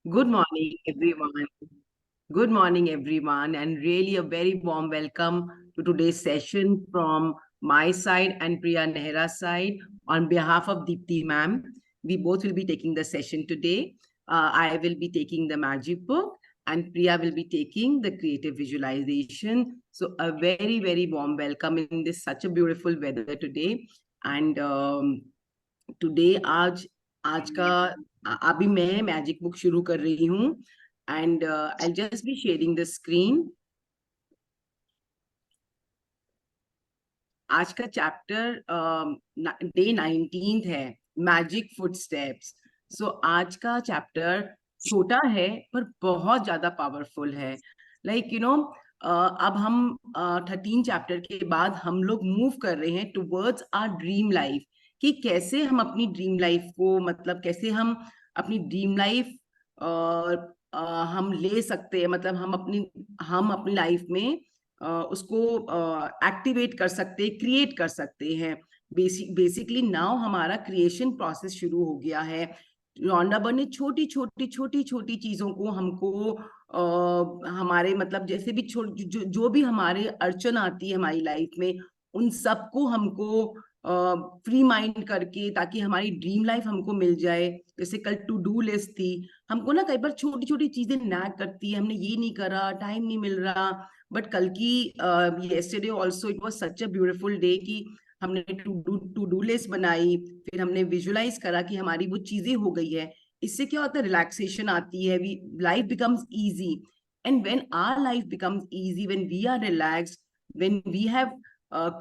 Good morning, everyone. Good morning, everyone, and really a very warm welcome to today's session from my side and Priya Nehra's side. On behalf of Deepti ma'am, we both will be taking the session today. I will be taking the magic book, and Priya will be taking the creative visualization. So, a very, very warm welcome in this such a beautiful weather today. And today आज आज का अभी मैं magic book शुरू कर रही हूँ and I just be sharing the screen. आज का चैप्टर डे 19 है, मैजिक फुटस्टेप्स. सो आज का चैप्टर छोटा है पर बहुत ज्यादा पावरफुल है. लाइक यू नो, अब हम 13 चैप्टर के बाद हम लोग मूव कर रहे हैं टुवर्ड्स आवर ड्रीम लाइफ. कि कैसे हम अपनी ड्रीम लाइफ को, मतलब कैसे हम अपनी ड्रीम लाइफ हम ले सकते हैं, मतलब हम अपनी लाइफ में उसको एक्टिवेट कर सकते हैं, क्रिएट कर सकते हैं. बेसिकली नाउ हमारा क्रिएशन प्रोसेस शुरू हो गया है. रॉन्डा बर्न ने छोटी छोटी छोटी छोटी चीजों को हमको हमारे मतलब जैसे भी जो भी हमारे अड़चन आती है हमारी लाइफ में, उन सबको हमको फ्री माइंड करके, ताकि हमारी ड्रीम लाइफ हमको मिल जाए. जैसे कल टू डू लिस्ट थी, हमको ना कई बार छोटी छोटी चीजें नैग करती है, हमने ये नहीं करा, टाइम नहीं मिल रहा. बट कल की yesterday also it was such a beautiful day कि हमने टू डू लिस्ट बनाई, फिर हमने विजुलाइज करा कि हमारी वो चीजें हो गई है. इससे क्या होता है, रिलैक्सेशन आती है, we life becomes easy. And when our life becomes easy, when we are relaxed, when we have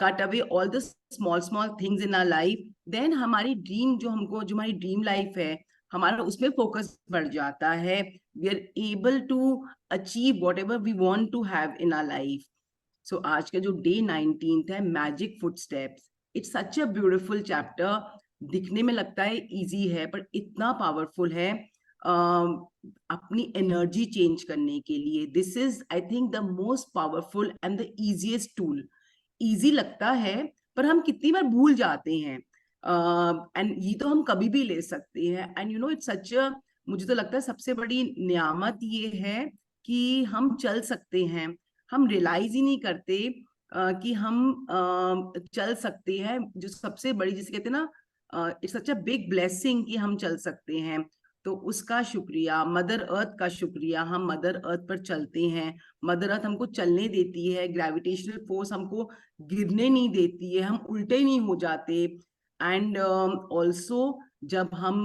cut away all the small things in our life, then हमारी ड्रीम जो हमारी ड्रीम लाइफ है, हमारा उसमें focus बढ़ जाता है. We are able to achieve whatever we want to have in our life. So आज का जो डे 19 है, magic footsteps, it's such a beautiful chapter. दिखने में लगता है इजी है पर इतना पावरफुल है अपनी एनर्जी चेंज करने के लिए. This is I think the most powerful and the easiest tool. Easy लगता है पर हम कितनी बार भूल जाते हैं. एंड ये तो हम कभी भी ले सकते हैं. And you know it's such, मुझे तो लगता है सबसे बड़ी नियामत ये है कि हम चल सकते हैं. हम रियलाइज ही नहीं करते कि हम चल सकते हैं. जो सबसे बड़ी, जिसे कहते हैं ना, it's such a big blessing कि हम चल सकते हैं. तो उसका शुक्रिया, मदर अर्थ का शुक्रिया. हम मदर अर्थ पर चलते हैं, मदर अर्थ हमको चलने देती है, ग्रेविटेशनल फोर्स हमको गिरने नहीं देती है, हम उल्टे नहीं हो जाते. एंड ऑल्सो जब हम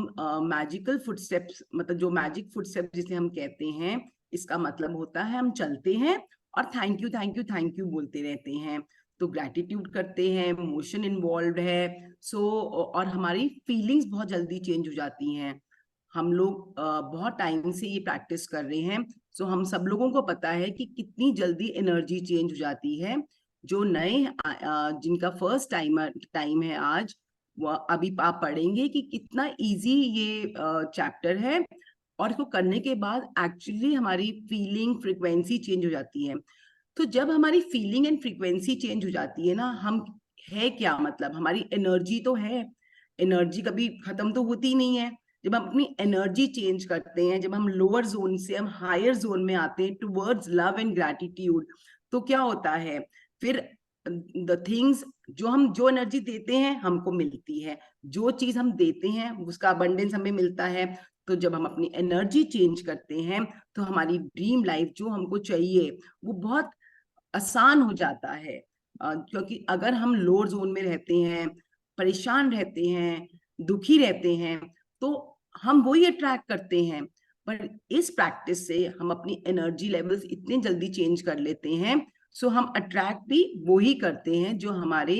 मैजिकल फुटस्टेप्स, मतलब जो मैजिक फुटस्टेप जिसे हम कहते हैं, इसका मतलब होता है हम चलते हैं और thank you thank you thank you बोलते रहते हैं. तो ग्रेटिट्यूड करते हैं, मोशन इन्वॉल्व है. सो और हमारी फीलिंग्स बहुत जल्दी चेंज हो जाती हैं. हम लोग बहुत टाइम से ये प्रैक्टिस कर रहे हैं. सो हम सब लोगों को पता है कि कितनी जल्दी एनर्जी चेंज हो जाती है. जो नए जिनका फर्स्ट टाइम है आज, वो अभी आप पढ़ेंगे कि कितना इजी ये चैप्टर है. और इसको करने के बाद एक्चुअली हमारी फीलिंग फ्रीक्वेंसी चेंज हो जाती है. तो जब हमारी फीलिंग एंड फ्रीक्वेंसी चेंज हो जाती है ना, हम है क्या, मतलब हमारी एनर्जी तो है, एनर्जी कभी खत्म तो होती नहीं है. जब हम अपनी एनर्जी चेंज करते हैं, जब हम लोअर जोन से हम हायर जोन में आते हैं टुवर्ड्स लव एंड ग्रैटिट्यूड, तो क्या होता है फिर, द थिंग्स जो एनर्जी देते हैं हमको मिलती है, जो चीज हम देते हैं उसका अबंडेंस हमें मिलता है. तो जब हम अपनी एनर्जी चेंज करते हैं तो हमारी ड्रीम लाइफ जो हमको चाहिए वो बहुत आसान हो जाता है. क्योंकि अगर हम लोअर जोन में रहते हैं, परेशान रहते हैं, दुखी रहते हैं, तो हम वही अट्रैक्ट करते हैं. पर इस प्रैक्टिस से हम अपनी एनर्जी लेवल्स इतने जल्दी चेंज कर लेते हैं. सो हम अट्रैक्ट भी वही करते हैं जो हमारे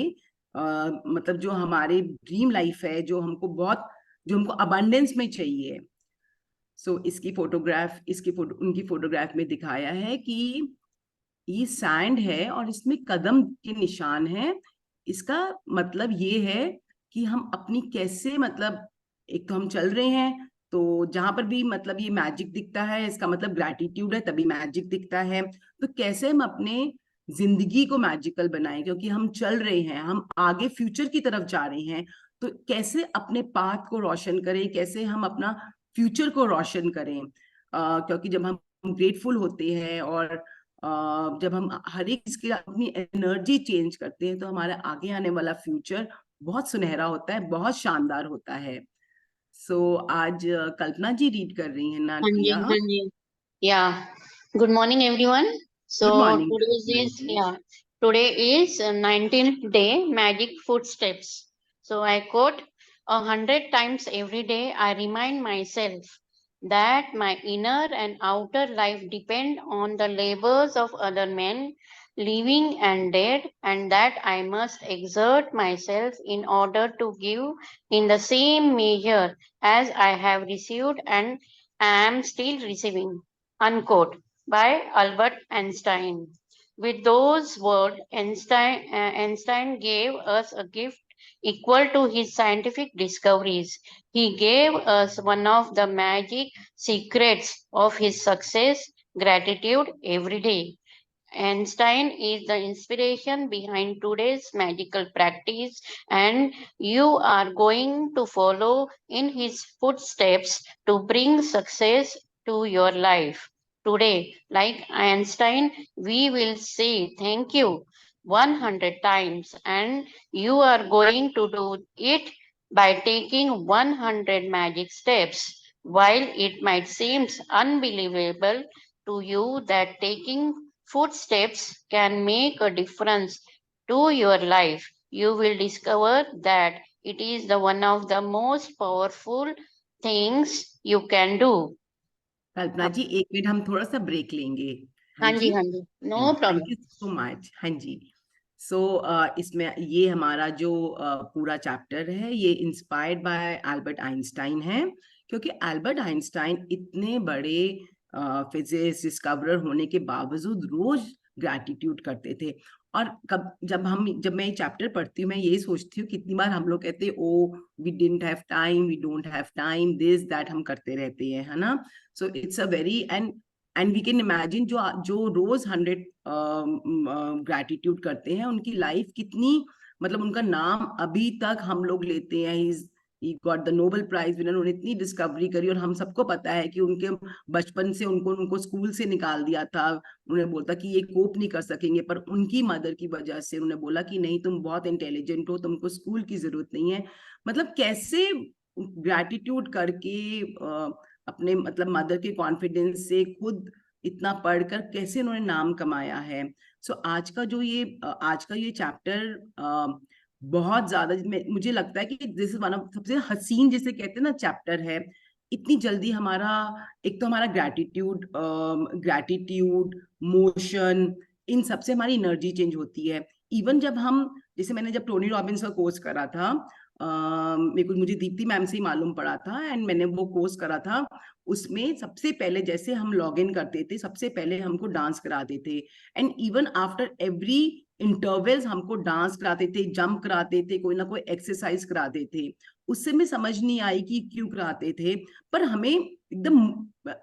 मतलब जो हमारे ड्रीम लाइफ है, जो हमको अबंडेंस में चाहिए. सो इसकी फोटो उनकी फोटोग्राफ में दिखाया है कि ये सैंड है और इसमें कदम के निशान हैं. इसका मतलब ये है कि हम अपनी कैसे, मतलब एक तो हम चल रहे हैं, तो जहां पर भी मतलब ये मैजिक दिखता है, इसका मतलब ग्रैटिट्यूड है, तभी मैजिक दिखता है. तो कैसे हम अपने जिंदगी को मैजिकल बनाएं, क्योंकि हम चल रहे हैं, हम आगे फ्यूचर की तरफ जा रहे हैं. तो कैसे अपने पाथ को रोशन करें, कैसे हम अपना फ्यूचर को रोशन करें. क्योंकि जब हम ग्रेटफुल होते हैं और जब हम हर एक चीज के लिए अपनी एनर्जी चेंज करते हैं तो हमारा आगे आने वाला फ्यूचर बहुत सुनहरा होता है, बहुत शानदार होता है। सो आज कल्पना जी रीड कर रही हैं ना हाँ जी, प्रिया? हाँ जी. Yeah. Good morning, everyone. So good morning today's Kalpana is जी। yeah. Today is 19th day magic footsteps. So I quote 100 times every day. I remind myself that my inner and outer life depend on the labors of other men, living and dead, and that I must exert myself in order to give in the same measure as I have received and am still receiving. Unquote by Albert Einstein. With those words, Einstein gave us a gift equal to his scientific discoveries. He gave us one of the magic secrets of his success, gratitude every day. Einstein is the inspiration behind today's magical practice, and you are going to follow in his footsteps to bring success to your life. Today, like Einstein, we will say thank you 100 times, and you are going to do it by taking 100 magic steps. While it might seem unbelievable to you that taking footsteps can make a difference to your life, you will discover that it is the one of the most powerful things you can do. कल्पना जी, एक minute हम थोड़ा सा break लेंगे। हाँ हाँ जी, जी, हाँ जी, हाँ नो जी, thank problem. You so much. हाँ जी। सो इसमें ये हमारा जो पूरा चैप्टर है ये इंस्पायर्ड बाय एल्बर्ट आइंस्टाइन है, क्योंकि एल्बर्ट आइंस्टाइन इतने बड़े फिजिक्स डिस्कवरर होने के बावजूद रोज ग्रैटिट्यूड करते थे। और जब मैं ये चैप्टर पढ़ती हूँ मैं यही सोचती हूँ कितनी बार हम लोग कहते हैं oh we didn't have time, we don't have time, this that हम करते रहते हैं, है ना। So it's a very and we can imagine जो जो रोज 100 ग्रैटिट्यूड करते हैं उनकी लाइफ कितनी, मतलब उनका नाम अभी तक हम लोग लेते हैं। He got the Nobel prize winner. उन्होंने इतनी डिस्कवरी करी और हम सबको पता है कि उनके बचपन से उनको स्कूल से निकाल दिया था। उन्होंने बोलता कि ये कोप नहीं कर सकेंगे, पर उनकी मदर की वजह से उन्होंने बोला कि नहीं, तुम बहुत इंटेलिजेंट हो, तुमको स्कूल की जरूरत नहीं है। मतलब कैसे ग्रैटिट्यूड करके अपने मतलब मदर के कॉन्फिडेंस से खुद इतना पढ़कर कैसे उन्होंने नाम कमाया है। सो आज का ये चैप्टर बहुत ज्यादा मुझे लगता है कि दिस इज वन ऑफ सबसे हसीन जिसे कहते हैं ना चैप्टर है। इतनी जल्दी हमारा, एक तो हमारा ग्रैटिट्यूड मोशन, इन सबसे हमारी एनर्जी चेंज होती है। इवन जब हम, जैसे मैंने जब टोनी रॉबिन्स का कोर्स करा था, मुझे दीप्ति मैम से ही मालूम पड़ा था एंड मैंने वो कोर्स करा था। उसमें सबसे पहले जैसे हम लॉग इन करते थे सबसे पहले हमको डांस कराते थे, and even after every intervals हमको डांस कराते थे, जंप कराते थे, कोई ना कोई एक्सरसाइज कराते थे। उससे में समझ नहीं आई कि क्यों कराते थे, पर हमें एकदम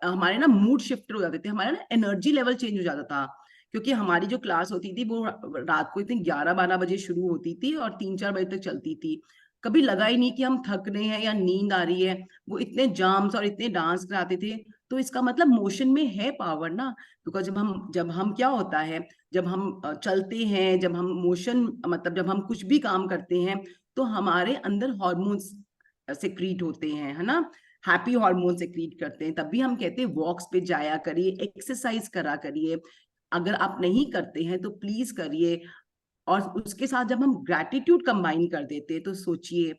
हमारे ना मूड शिफ्ट हो जाते थे, हमारा ना एनर्जी लेवल चेंज हो जाता था। क्योंकि हमारी जो क्लास होती थी वो रात को इतनी 11-12 बजे शुरू होती थी और 3-4 बजे तक चलती थी। कभी लगा ही नहीं कि हम थक रहे हैं या नींद आ रही है। वो इतने जाम्स और इतने डांस कराते थे। तो इसका मतलब मोशन में है पावर ना। बिकॉज जब हम क्या होता है, जब हम चलते हैं, जब हम मोशन मतलब जब हम कुछ भी काम करते हैं तो हमारे अंदर हॉर्मोन्स सेक्रीट होते हैं, है ना। हैप्पी हार्मोन सेक्रीट करते हैं। तभी हम कहते हैं वॉक्स पे जाया करिए, एक्सरसाइज करा करिए। अगर आप नहीं करते हैं तो प्लीज करिए। और उसके साथ जब हम ग्रैटिट्यूड कंबाइन कर देते हैं तो सोचिए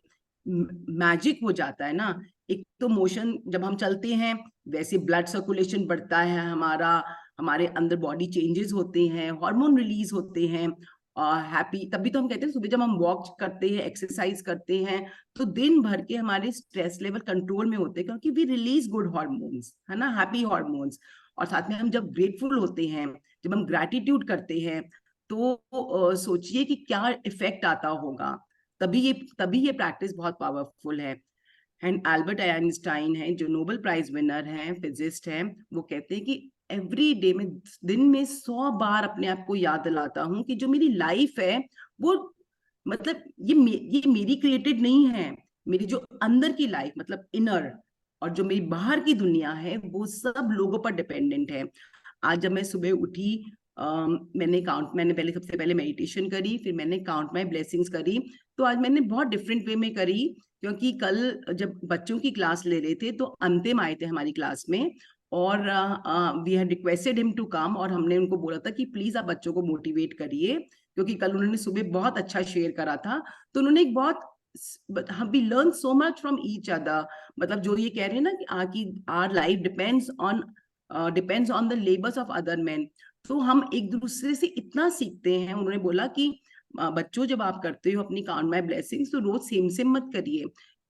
मैजिक हो जाता है ना। एक तो मोशन जब हम चलते हैं वैसे ब्लड सर्कुलेशन बढ़ता है हमारा, हमारे अंदर बॉडी चेंजेस होते हैं, हार्मोन रिलीज होते हैं। हैप्पी, तभी तो हम कहते हैं सुबह जब हम वॉक करते हैं, एक्सरसाइज करते हैं तो दिन भर के हमारे स्ट्रेस लेवल कंट्रोल में होते हैं, क्योंकि वी रिलीज गुड हार्मोन्स, है ना, हैप्पी हार्मोन्स। और साथ में हम जब ग्रेटफुल होते हैं, जब हम ग्रैटिट्यूड करते हैं तो सोचिए कि क्या इफेक्ट आता होगा। तभी ये प्रैक्टिस बहुत पावरफुल है। एंड एल्बर्ट आइंस्टाइन है जो नोबेल प्राइज विनर हैं, फिजिस्ट हैं, वो कहते हैं कि एवरी डे में, दिन में 100 बार अपने आप को याद दिलाता हूँ कि जो मेरी लाइफ है वो मतलब ये मेरी क्रिएटेड नहीं है। मेरी जो अंदर की लाइफ मतलब इनर, और जो मेरी बाहर की दुनिया है वो सब लोगों पर डिपेंडेंट है। आज जब मैं सुबह उठी, मैंने पहले, सबसे पहले मेडिटेशन करी, फिर मैंने काउंट माई ब्लेसिंग्स करी। तो आज मैंने बहुत डिफरेंट वे में करी, क्योंकि कल जब बच्चों की क्लास ले रहे थे तो अंतिम आए थे हमारी क्लास में, और we had requested him to come, और हमने उनको बोला था कि प्लीज आप बच्चों को मोटिवेट करिए, क्योंकि कल उन्होंने सुबह बहुत अच्छा शेयर करा था। तो उन्होंने एक बहुत, हम we learn so much from each other. मतलब जो ये कह रहे हैं ना कि our life depends on the labours of other man. तो हम एक दूसरे से इतना सीखते हैं। उन्होंने बोला कि बच्चों, जब आप करते हो अपनी काउंट माई ब्लेसिंग्स तो रोज सेम सेम मत करिए,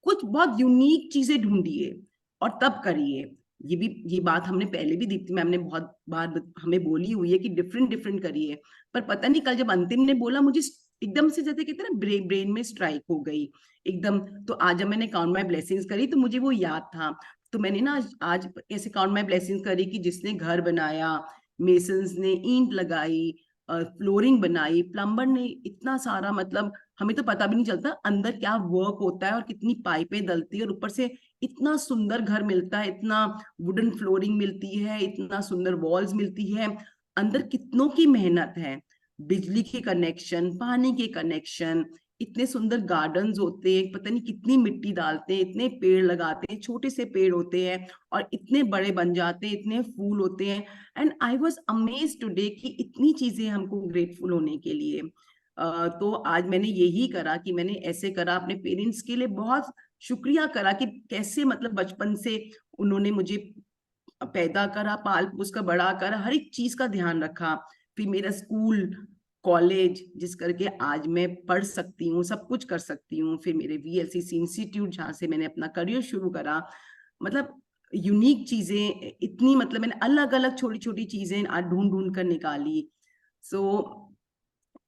कुछ बहुत यूनिक चीजें ढूंढिए और तब करिए। ये बात हमने पहले भी दीप्ति मैम ने बहुत बार हमें बोली हुई है कि डिफरेंट डिफरेंट करिए। पर पता नहीं कल जब अंतिम ने बोला, मुझे एकदम से जैसे कहते हैं ना, ब्रेन में स्ट्राइक हो गई एकदम। तो आज जब मैंने काउंट माई ब्लेसिंग्स करी तो मुझे वो याद था। तो मैंने ना आज ऐसे काउंट माई ब्लेसिंग्स करी कि जिसने घर बनाया, मेसन्स ने ईंट लगाई, फ्लोरिंग बनाई, प्लम्बर ने इतना सारा, मतलब हमें तो पता भी नहीं चलता अंदर क्या वर्क होता है और कितनी पाइपें डलती है, और ऊपर से इतना सुंदर घर मिलता है, इतना वुडन फ्लोरिंग मिलती है, इतना सुंदर वॉल्स मिलती है। अंदर कितनों की मेहनत है, बिजली के कनेक्शन, पानी के कनेक्शन, इतने सुंदर गार्डन्स होते हैं, पता नहीं कितनी मिट्टी डालते हैं, इतने पेड़ लगाते हैं, छोटे से पेड़ होते हैं और इतने बड़े बन जाते हैं, इतने फूल होते हैं। And I was amaze today कि इतनी चीजें हमको ग्रेटफुल होने के लिए। तो आज मैंने यही करा कि मैंने ऐसे करा, अपने पेरेंट्स के लिए बहुत शुक्रिया करा कि कैसे, मतलब बचपन से उन्होंने मुझे पैदा करा, पाल पोस कर बड़ा करा, हर एक चीज का ध्यान रखा। फिर मेरा स्कूल, कॉलेज, जिस करके आज मैं पढ़ सकती हूँ, सब कुछ कर सकती हूँ। फिर मेरे VLCC इंस्टीट्यूट, जहाँ से मैंने अपना करियर शुरू करा। मतलब यूनिक चीजें इतनी, मतलब मैंने अलग अलग छोटी छोटी चीजें आज ढूंढ ढूंढ कर निकाली। सो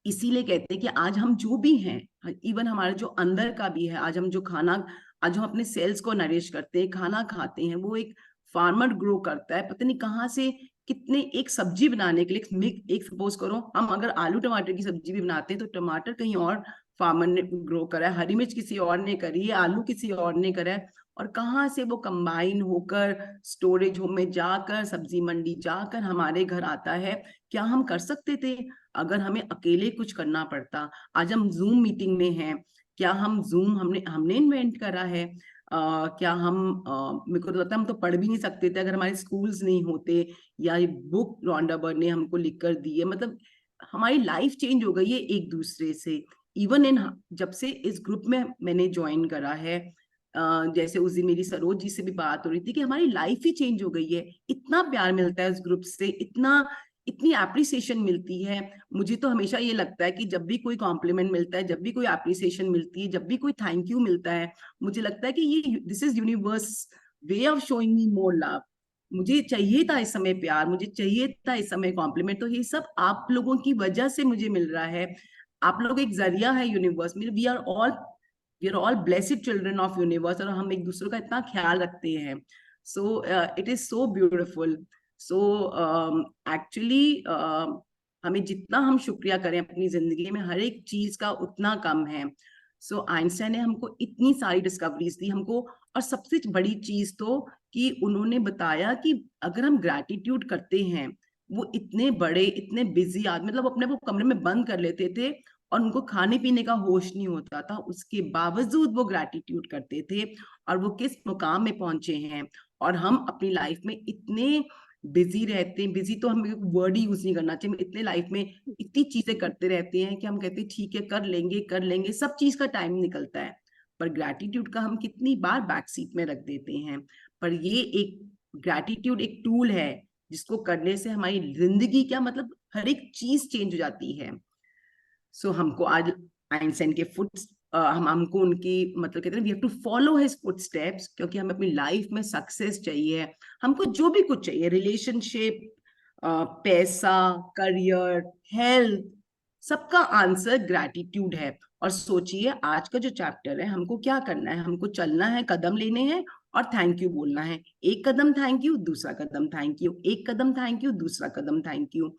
इसीलिए कहते हैं कि आज हम जो भी हैं, इवन हमारे जो अंदर का भी है, आज हम जो खाना, आज हम अपने सेल्स को नरिश करते हैं, खाना खाते हैं, वो एक फार्मर ग्रो करता है, पता नहीं कहाँ से कितने। एक सब्जी बनाने के लिए एक सपोज करो, हम अगर आलू टमाटर की सब्जी भी बनाते हैं तो टमाटर कहीं और फार्मर ने ग्रो करा है, हरी मिर्च किसी और ने करी है, आलू किसी और ने करा है, और कहाँ से वो कंबाइन होकर स्टोरेज होम में जाकर, सब्जी मंडी जाकर हमारे घर आता है। क्या हम कर सकते थे अगर हमें अकेले कुछ करना पड़ता? आज हम जूम मीटिंग में हैं, क्या हम जूम हमने हमने इन्वेंट करा है? क्या हम, मेरे को तो लगता है हम तो पढ़ भी नहीं सकते थे अगर हमारे स्कूल्स नहीं होते, या ये बुक रॉन्डा बर्न ने हमको लिख कर दी है। मतलब हमारी लाइफ चेंज हो गई है एक दूसरे से। इवन इन, जब से इस ग्रुप में मैंने ज्वाइन करा है, जैसे उस दिन मेरी सरोज जी से भी बात हो रही थी कि हमारी लाइफ ही चेंज हो गई है। इतना प्यार मिलता है उस ग्रुप से, इतनी एप्रिसिएशन मिलती है। मुझे तो हमेशा ये लगता है कि जब भी कोई कॉम्प्लीमेंट मिलता है, जब भी कोई एप्रिसिएशन मिलती है, जब भी कोई थैंक यू मिलता है, मुझे लगता है कि ये this is universe way of showing me more love. मुझे चाहिए था इस समय प्यार, मुझे चाहिए था इस समय कॉम्प्लीमेंट, तो ये सब आप लोगों की वजह से मुझे मिल रहा है। आप लोग एक जरिया है यूनिवर्स में। We are all blessed children of universe, और हम एक दूसरे का इतना ख्याल रखते हैं। So it is so beautiful. So actually हमें जितना हम शुक्रिया करें अपनी जिंदगी में हर एक चीज का, उतना कम है। सो आइंस्टाइन ने हमको इतनी सारी डिस्कवरीज दी हमको, और सबसे बड़ी चीज तो कि उन्होंने बताया कि अगर हम ग्रैटिट्यूड करते हैं, वो इतने बड़े, इतने बिजी आदमी, मतलब अपने वो कमरे में बंद कर लेते थे और उनको खाने पीने का होश नहीं होता था, उसके बावजूद वो ग्रैटिट्यूड करते थे, और वो किस मुकाम में पहुंचे हैं। और हम अपनी लाइफ में इतने बिजी रहते हैं, बिजी तो हमें वर्ड ही यूज नहीं करना चाहिए, इतने लाइफ में इतनी चीजें करते रहते हैं कि हम कहते हैं ठीक है, कर लेंगे, सब चीज का टाइम निकलता है, पर ग्रैटिट्यूड का हम कितनी बार बैक सीट में रख देते हैं। पर ये एक ग्रैटिट्यूड एक टूल है जिसको करने से हमारी जिंदगी, क्या मतलब हर एक चीज चेंज हो जाती है। सो हमको आज आइंस्टाइन के हमको उनकी, मतलब कहते हैं we have to follow his footsteps, क्योंकि हमें अपनी लाइफ में सक्सेस चाहिए। हमको जो भी कुछ चाहिए, रिलेशनशिप, पैसा, करियर, हेल्थ, सबका आंसर ग्रैटिट्यूड है। और सोचिए आज का जो चैप्टर है, हमको क्या करना है, हमको चलना है, कदम लेने हैं और थैंक यू बोलना है। एक कदम थैंक यू, दूसरा कदम थैंक यू, एक कदम थैंक यू, दूसरा कदम थैंक यू।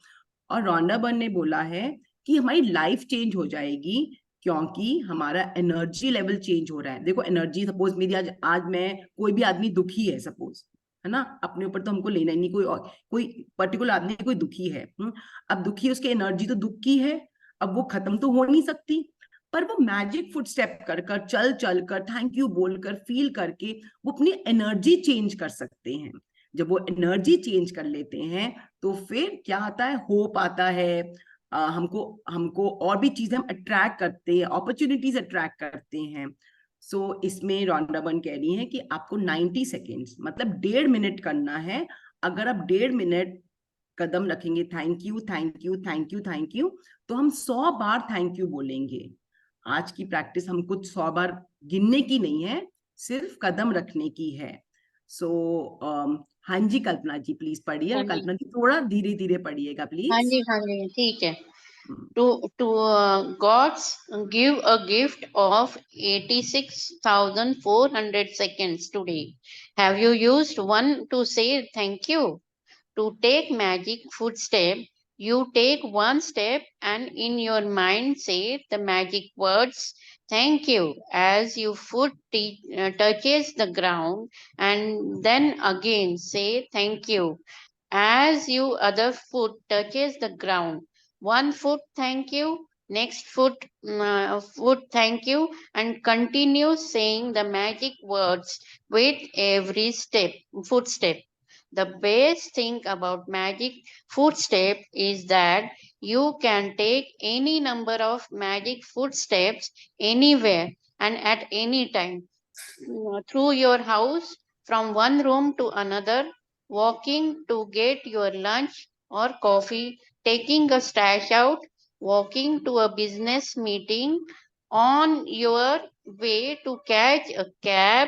और रॉन्डा बर्न ने बोला है कि हमारी लाइफ चेंज हो जाएगी क्योंकि हमारा एनर्जी लेवल चेंज हो रहा है। देखो एनर्जी, सपोज मेरी आज मैं, कोई भी आदमी दुखी है सपोज, है ना, अपने ऊपर तो हमको लेना ही नहीं, कोई और कोई पर्टिकुलर आदमी कोई दुखी है, अब दुखी, उसकी एनर्जी तो दुख की है, अब वो खत्म तो हो नहीं सकती, पर वो मैजिक फुट स्टेप कर कर, चल चल कर, थैंक यू बोलकर, फील करके वो अपनी एनर्जी चेंज कर सकते हैं। जब वो एनर्जी चेंज कर लेते हैं तो फिर क्या आता है, होप आता है, हमको हमको और भी चीजें हम अट्रैक्ट करते हैं, अपॉर्चुनिटीज अट्रैक्ट करते हैं। सो इसमें रॉन्डाबन कह रही है कि आपको 90 सेकेंड्स मतलब 1.5 मिनट करना है। अगर आप 1.5 मिनट कदम रखेंगे, thank you thank you thank you thank you, तो हम 100 बार थैंक यू बोलेंगे। आज की प्रैक्टिस हम कुछ 100 बार गिनने की नहीं है, सिर्फ कदम रखने की है। सो हाँ जी कल्पना जी प्लीज पढ़िए, हाँ और जी, कल्पना जी थोड़ा धीरे धीरे पढ़िएगा हाँ प्लीज। जी, हाँ जी, ठीक है। To gods give a gift of 86,400 seconds today. Have you used one to say thank you? To take magic footstep, you take one step and in your mind say the magic words thank you as your foot touches the ground, and then again say thank you as your other foot touches the ground. One foot thank you, next foot thank you, and continue saying the magic words with every footstep. The best thing about magic footstep is that you can take any number of magic footsteps anywhere and at any time, through your house, from one room to another, walking to get your lunch or coffee, taking a stash out, walking to a business meeting, on your way to catch a cab,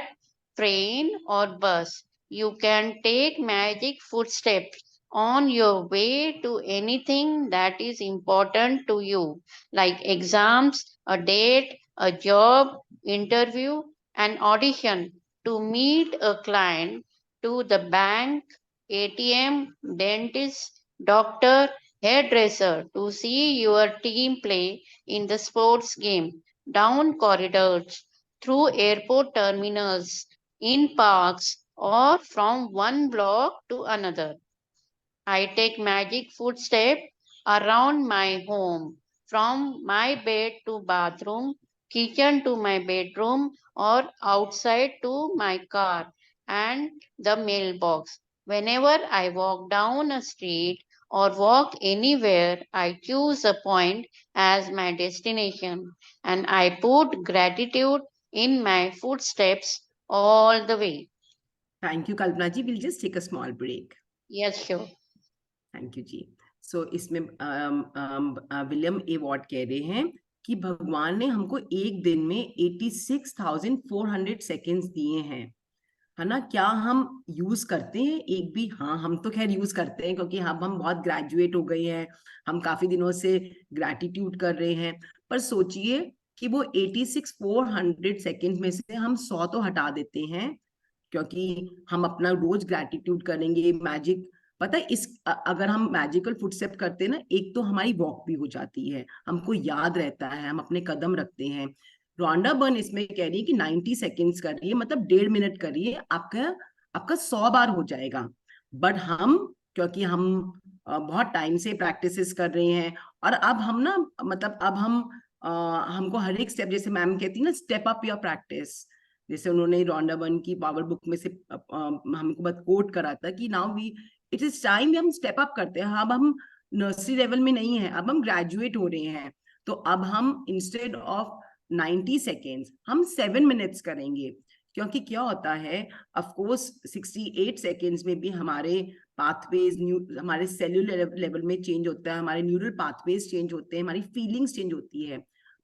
train, or bus. You can take magic footsteps on your way to anything that is important to you, like exams, a date, a job, interview, an audition, to meet a client, to the bank, ATM, dentist, doctor, hairdresser, to see your team play in the sports game, down corridors, through airport terminals, in parks, or from one block to another. I take magic footstep around my home, from my bed to bathroom, kitchen to my bedroom, or outside to my car and the mailbox. Whenever I walk down a street or walk anywhere, I choose a point as my destination, and I put gratitude in my footsteps all the way. Thank you Kalpana ji, will just take a small break. Yes, sure. Thank you जी। So इसमें William A what कह रहे हैं कि भगवान ने हमको एक दिन में 86,400 सेकेंड्स दिए हैं, है ना। क्या हम यूज करते हैं एक भी? हाँ, हम तो खैर यूज करते हैं, क्योंकि हम बहुत ग्रेजुएट हो गए हैं, हम काफी दिनों से ग्रैटिट्यूड कर रहे हैं। पर सोचिए कि वो 86,400 सेकेंड में से हम 100 तो हटा देते हैं, क्योंकि हम अपना रोज ग्रैटिट्यूड करेंगे। मैजिक, पता है, अगर हम मैजिकल फुटस्टेप करते हैं ना, एक तो हमारी वॉक भी हो जाती है, हमको याद रहता है, हम अपने कदम रखते हैं। रोंडा बर्न इसमें कह रही है कि 90 सेकेंड्स करिए, मतलब 1.5 मिनट करिए, आपका आपका 100 बार हो जाएगा। बट हम, क्योंकि हम बहुत टाइम से प्रैक्टिसेस कर रहे हैं, और अब हम ना, मतलब अब हम हमको हर एक स्टेप, जैसे मैम कहती है ना, स्टेप अप योर प्रैक्टिस, जैसे उन्होंने रोंडा बर्न की पावर बुक में से हमको बस कोट करा था कि now we, it is time हम स्टेप अप करते हैं। अब हम नर्सरी लेवल में नहीं है, अब हम ग्रेजुएट हो रहे हैं। तो अब हम इंस्टेड ऑफ 90 सेकेंड्स हम 7 मिनट्स करेंगे, क्योंकि क्या होता है, ऑफ कोर्स 68 सेकेंड्स में भी हमारे पाथवेज, हमारे सेल्यूलर लेवल में चेंज होता है, हमारे न्यूरल पाथवेज चेंज होते हैं, हमारी फीलिंग्स चेंज होती है।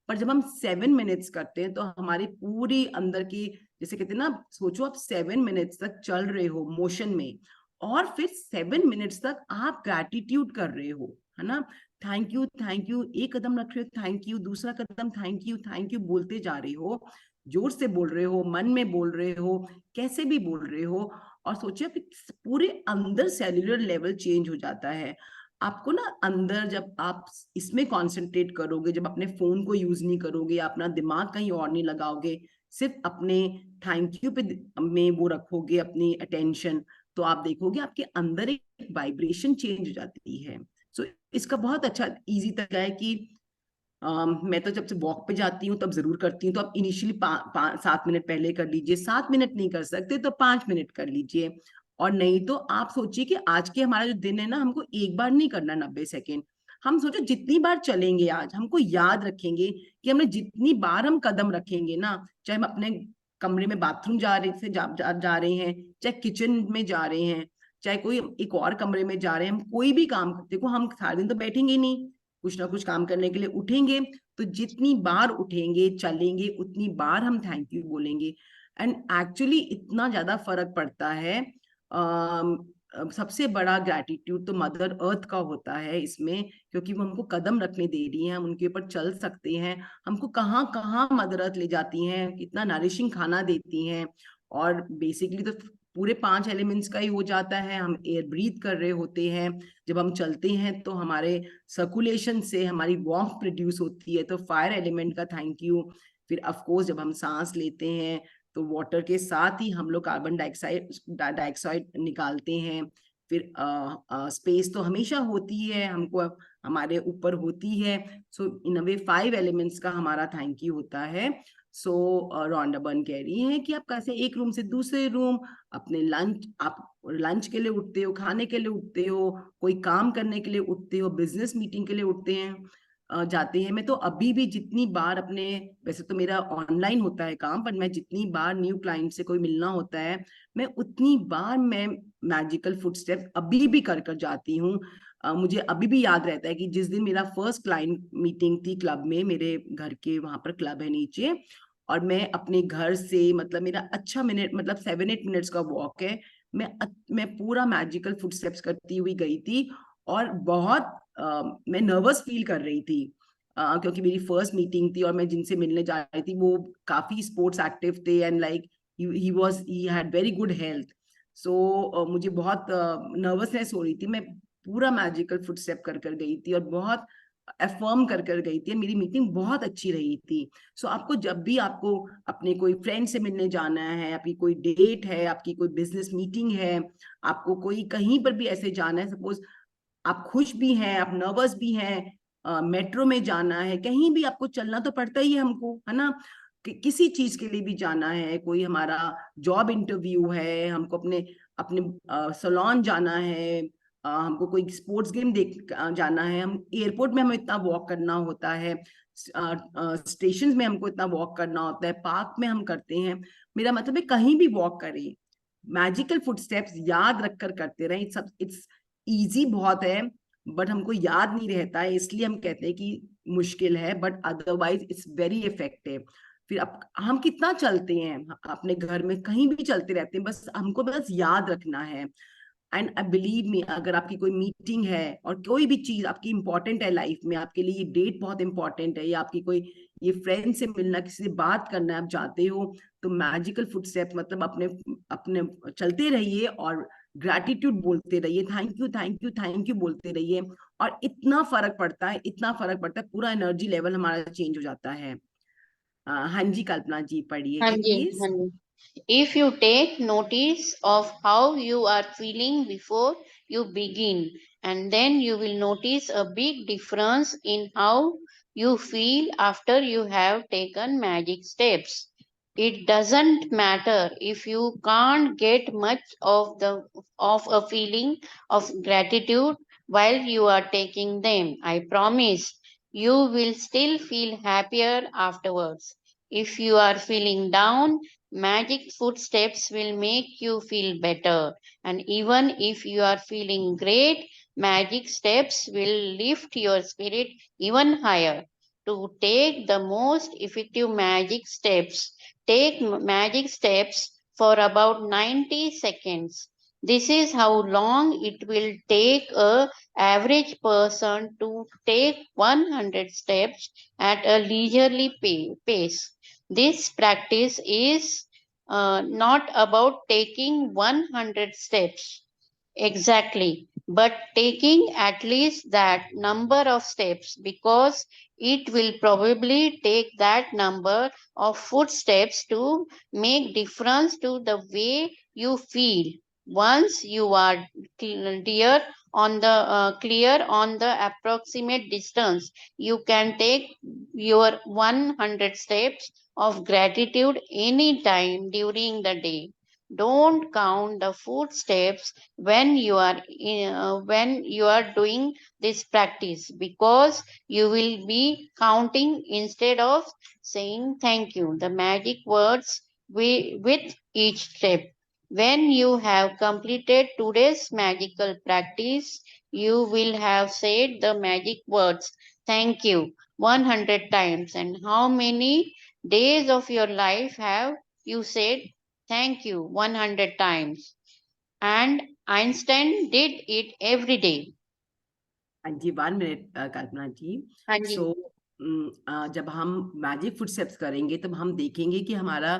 पर जब हम 7 मिनट्स करते हैं तो हमारी पूरी अंदर की, जैसे कहते हैं ना, सोचो आप 7 मिनट्स तक चल रहे हो मोशन में, और फिर 7 मिनट्स तक आप ग्रैटिट्यूड कर रहे हो, है ना। थैंक यू, एक कदम रख रहे हो, थैंक यू, दूसरा कदम थैंक यू बोलते जा रहे हो, जोर से बोल रहे हो, मन में बोल रहे हो, कैसे भी बोल रहे हो, और सोचिए पूरे अंदर सेल्यूलर लेवल चेंज हो जाता है। आपको ना अंदर जब आप इसमें कंसंट्रेट करोगे, जब अपने फोन को यूज नहीं करोगे, अपना दिमाग कहीं और नहीं लगाओगे, सिर्फ अपने थैंक यू पे में वो रखोगे अपनी अटेंशन, तो आप देखोगे आपके अंदर एक वाइब्रेशन चेंज हो जाती है। सो इसका बहुत अच्छा इजी तरीका है कि मैं तो जब से वॉक पे जाती हूँ तब जरूर करती हूँ। तो आप इनिशियली 7 मिनट पहले कर लीजिए, 7 मिनट नहीं कर सकते तो 5 मिनट कर लीजिए। और नहीं तो आप सोचिए कि आज के हमारा जो दिन है ना, हमको एक बार नहीं करना 90 सेकेंड, हम सोचो जितनी बार चलेंगे आज, हमको याद रखेंगे कि हमने जितनी बार हम कदम रखेंगे ना, चाहे हम अपने कमरे में बाथरूम जा रहे से जा रहे हैं, चाहे किचन में जा रहे हैं, चाहे कोई एक और कमरे में जा रहे हैं, हम कोई भी काम, देखो हम सारा दिन तो बैठेंगे ही नहीं, कुछ ना कुछ काम करने के लिए उठेंगे। तो जितनी बार उठेंगे चलेंगे उतनी बार हम थैंक यू बोलेंगे। एंड एक्चुअली इतना ज्यादा फर्क पड़ता है। सबसे बड़ा ग्रैटिट्यूड तो मदर अर्थ का होता है इसमें, क्योंकि वो हमको कदम रखने दे रही है, हम उनके ऊपर चल सकते हैं। हमको कहाँ कहाँ मदर अर्थ ले जाती हैं, कितना नरिशिंग खाना देती हैं। और बेसिकली तो पूरे 5 एलिमेंट्स का ही हो जाता है। हम एयर ब्रीथ कर रहे होते हैं, जब हम चलते हैं तो हमारे सर्कुलेशन से हमारी वार्मथ प्रोड्यूस होती है, तो फायर एलिमेंट का थैंक यू। फिर ऑफ कोर्स जब हम सांस लेते हैं तो वाटर के साथ ही हम लोग कार्बन डाइऑक्साइड निकालते हैं। फिर स्पेस तो हमेशा होती है, हमको हमारे ऊपर होती है। सो इन अ वे 5 एलिमेंट्स का हमारा थैंक यू होता है। सो रॉन्डा बर्न कह रही है कि आप कैसे एक रूम से दूसरे रूम, अपने आप लंच के लिए उठते हो, खाने के लिए उठते हो, कोई काम करने के लिए उठते हो, बिजनेस मीटिंग के लिए उठते हैं, जाते हैं। मैं तो अभी भी जितनी बार अपने, वैसे तो मेरा ऑनलाइन होता है काम, पर मैं जितनी बार न्यू क्लाइंट से कोई मिलना होता है, मैं उतनी बार मैं मैजिकल फुटस्टेप अभी भी कर कर जाती हूँ। मुझे अभी भी याद रहता है कि जिस दिन मेरा फर्स्ट क्लाइंट मीटिंग थी क्लब में, मेरे घर के वहां पर क्लब है नीचे, और मैं अपने घर से, मतलब मेरा अच्छा मिनट, मतलब 7-8 मिनट्स का वॉक है, मैं पूरा मैजिकल फुटस्टेप्स करती हुई गई थी। और बहुत मैं नर्वस फील कर रही थी, क्योंकि मेरी फर्स्ट मीटिंग थी और मैं जिनसे मिलने जा रही थी वो काफी स्पोर्ट्स एक्टिव थे, and like he had very good health. So मुझे बहुत नर्वसनेस हो रही थी। मैं पूरा मैजिकल फुटस्टेप कर कर गई थी और बहुत अफर्म कर कर गई थी। मेरी मीटिंग बहुत अच्छी रही थी। सो आपको जब भी आपको अपने कोई फ्रेंड से मिलने जाना है, आपकी कोई डेट है, आपकी कोई बिजनेस मीटिंग है, आपको कोई कहीं पर भी ऐसे जाना है, सपोज आप खुश भी हैं, आप नर्वस भी हैं, मेट्रो में जाना है, कहीं भी आपको चलना तो पड़ता ही है हमको, है ना। किसी चीज के लिए भी जाना है, कोई हमारा जॉब इंटरव्यू है, हमको अपने अपने सलोन जाना है, हमको कोई स्पोर्ट्स गेम देख जाना है, हम एयरपोर्ट में हमें इतना वॉक करना होता है, स्टेशन में हमको इतना वॉक करना होता है, पार्क में हम करते हैं। मेरा मतलब है कहीं भी वॉक करें, मैजिकल फुटस्टेप्स याद रखकर करते रहें। सब इट्स इजी बहुत है, बट हमको याद नहीं रहता है, इसलिए हम कहते हैं कि मुश्किल है, but otherwise it's very effective. फिर अब हम कितना चलते हैं, अपने घर में कहीं भी चलते रहते हैं, बस हमको बस याद रखना है। एंड आई बिलीव मी, अगर आपकी कोई मीटिंग है और कोई भी चीज आपकी इंपॉर्टेंट है लाइफ में, आपके लिए ये डेट बहुत इंपॉर्टेंट है, या आपकी कोई ये फ्रेंड से मिलना, किसी से बात करना है, आप जाते हो, तो मैजिकल फुटस्टेप मतलब अपने अपने चलते रहिए और ग्रैटिट्यूड बोलते रहिए, thank you thank you thank you बोलते रहिए। और इतना फर्क पड़ता है, इतना फर्क पड़ता है, पूरा एनर्जी लेवल हमारा चेंज हो जाता है। हाँ जी कल्पना जी, पढ़िए Hanji, please. Hanji. If you take notice of how you are feeling before you begin, and then you will notice a big difference in how you feel after you have taken magic steps. It doesn't matter if you can't get much of a feeling of gratitude while you are taking them. I promise you will still feel happier afterwards. If you are feeling down, magic footsteps will make you feel better. And even if you are feeling great, magic steps will lift your spirit even higher. To take the most effective magic steps, take magic steps for about 90 seconds. This is how long it will take a average person to take 100 steps at a leisurely pace. This practice is not about taking 100 steps exactly, but taking at least that number of steps, because it will probably take that number of footsteps to make difference to the way you feel. Once you are clear on the approximate distance, you can take your 100 steps of gratitude anytime during the day. Don't count the footsteps when you are doing this practice, because you will be counting instead of saying thank you the magic words with each step. When you have completed today's magical practice, you will have said the magic words thank you 100 times. And how many days of your life have you said thank you 100 times? And Einstein did it every day. हाँ जी, 1 minute कल्पना जी। हाँ जी। सो जब हम magic footsteps करेंगे तब हम देखेंगे कि हमारा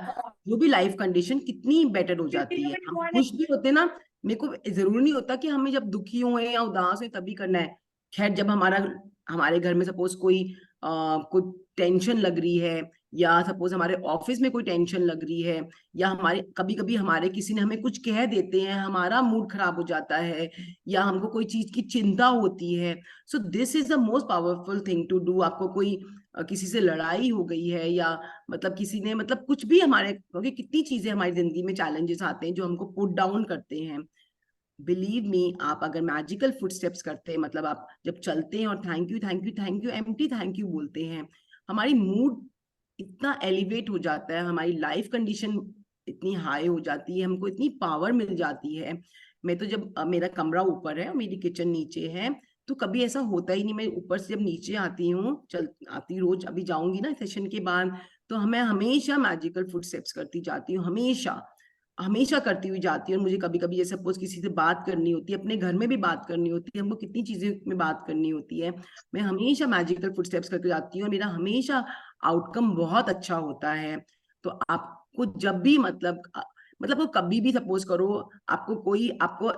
जो भी लाइफ कंडीशन कितनी बेटर हो जाती है। हम खुश भी होते ना, मेरे को जरूरी नहीं होता कि हमें जब दुखी हुए या उदास हुए तभी करना है। खैर, जब हमारे घर में सपोज कोई टेंशन लग रही है, या सपोज हमारे ऑफिस में कोई टेंशन लग रही है, या हमारे कभी कभी हमारे किसी ने हमें कुछ कह देते हैं, हमारा मूड खराब हो जाता है, या हमको कोई चीज की चिंता होती है। So this is the most powerful thing to do. आपको कोई किसी से लड़ाई हो गई है, या मतलब किसी ने मतलब कुछ भी, हमारे क्योंकि कितनी चीजें हमारी जिंदगी में चैलेंजेस आते हैं जो हमको पुट डाउन करते हैं। बिलीव मी, आप अगर मैजिकल फुटस्टेप्स करते हैं, मतलब आप जब चलते हैं और thank you thank you thank you empty thank you बोलते हैं, हमारी मूड इतना एलिवेट हो जाता है, हमारी लाइफ कंडीशन इतनी हाई हो जाती है, हमको इतनी पावर मिल जाती है। मैं तो जब मेरा कमरा ऊपर है और मेरी किचन नीचे है, तो कभी ऐसा होता ही नहीं। मैं ऊपर से जब नीचे आती हूँ, चल आती रोज, अभी जाऊंगी ना सेशन के बाद, तो मैं हमेशा मैजिकल फुटस्टेप्स करती जाती हूँ, हमेशा हमेशा करती हुई जाती है। और मुझे कभी कभी जैसे सपोज किसी से बात करनी होती है, अपने घर में भी बात करनी होती है, हमको कितनी चीजें में बात करनी होती है, मैं हमेशा मैजिकल फुटस्टेप्स करके जाती हूँ, और मेरा हमेशा आउटकम बहुत अच्छा होता है। तो आपको जब भी मतलब वो कभी भी सपोज करो, आपको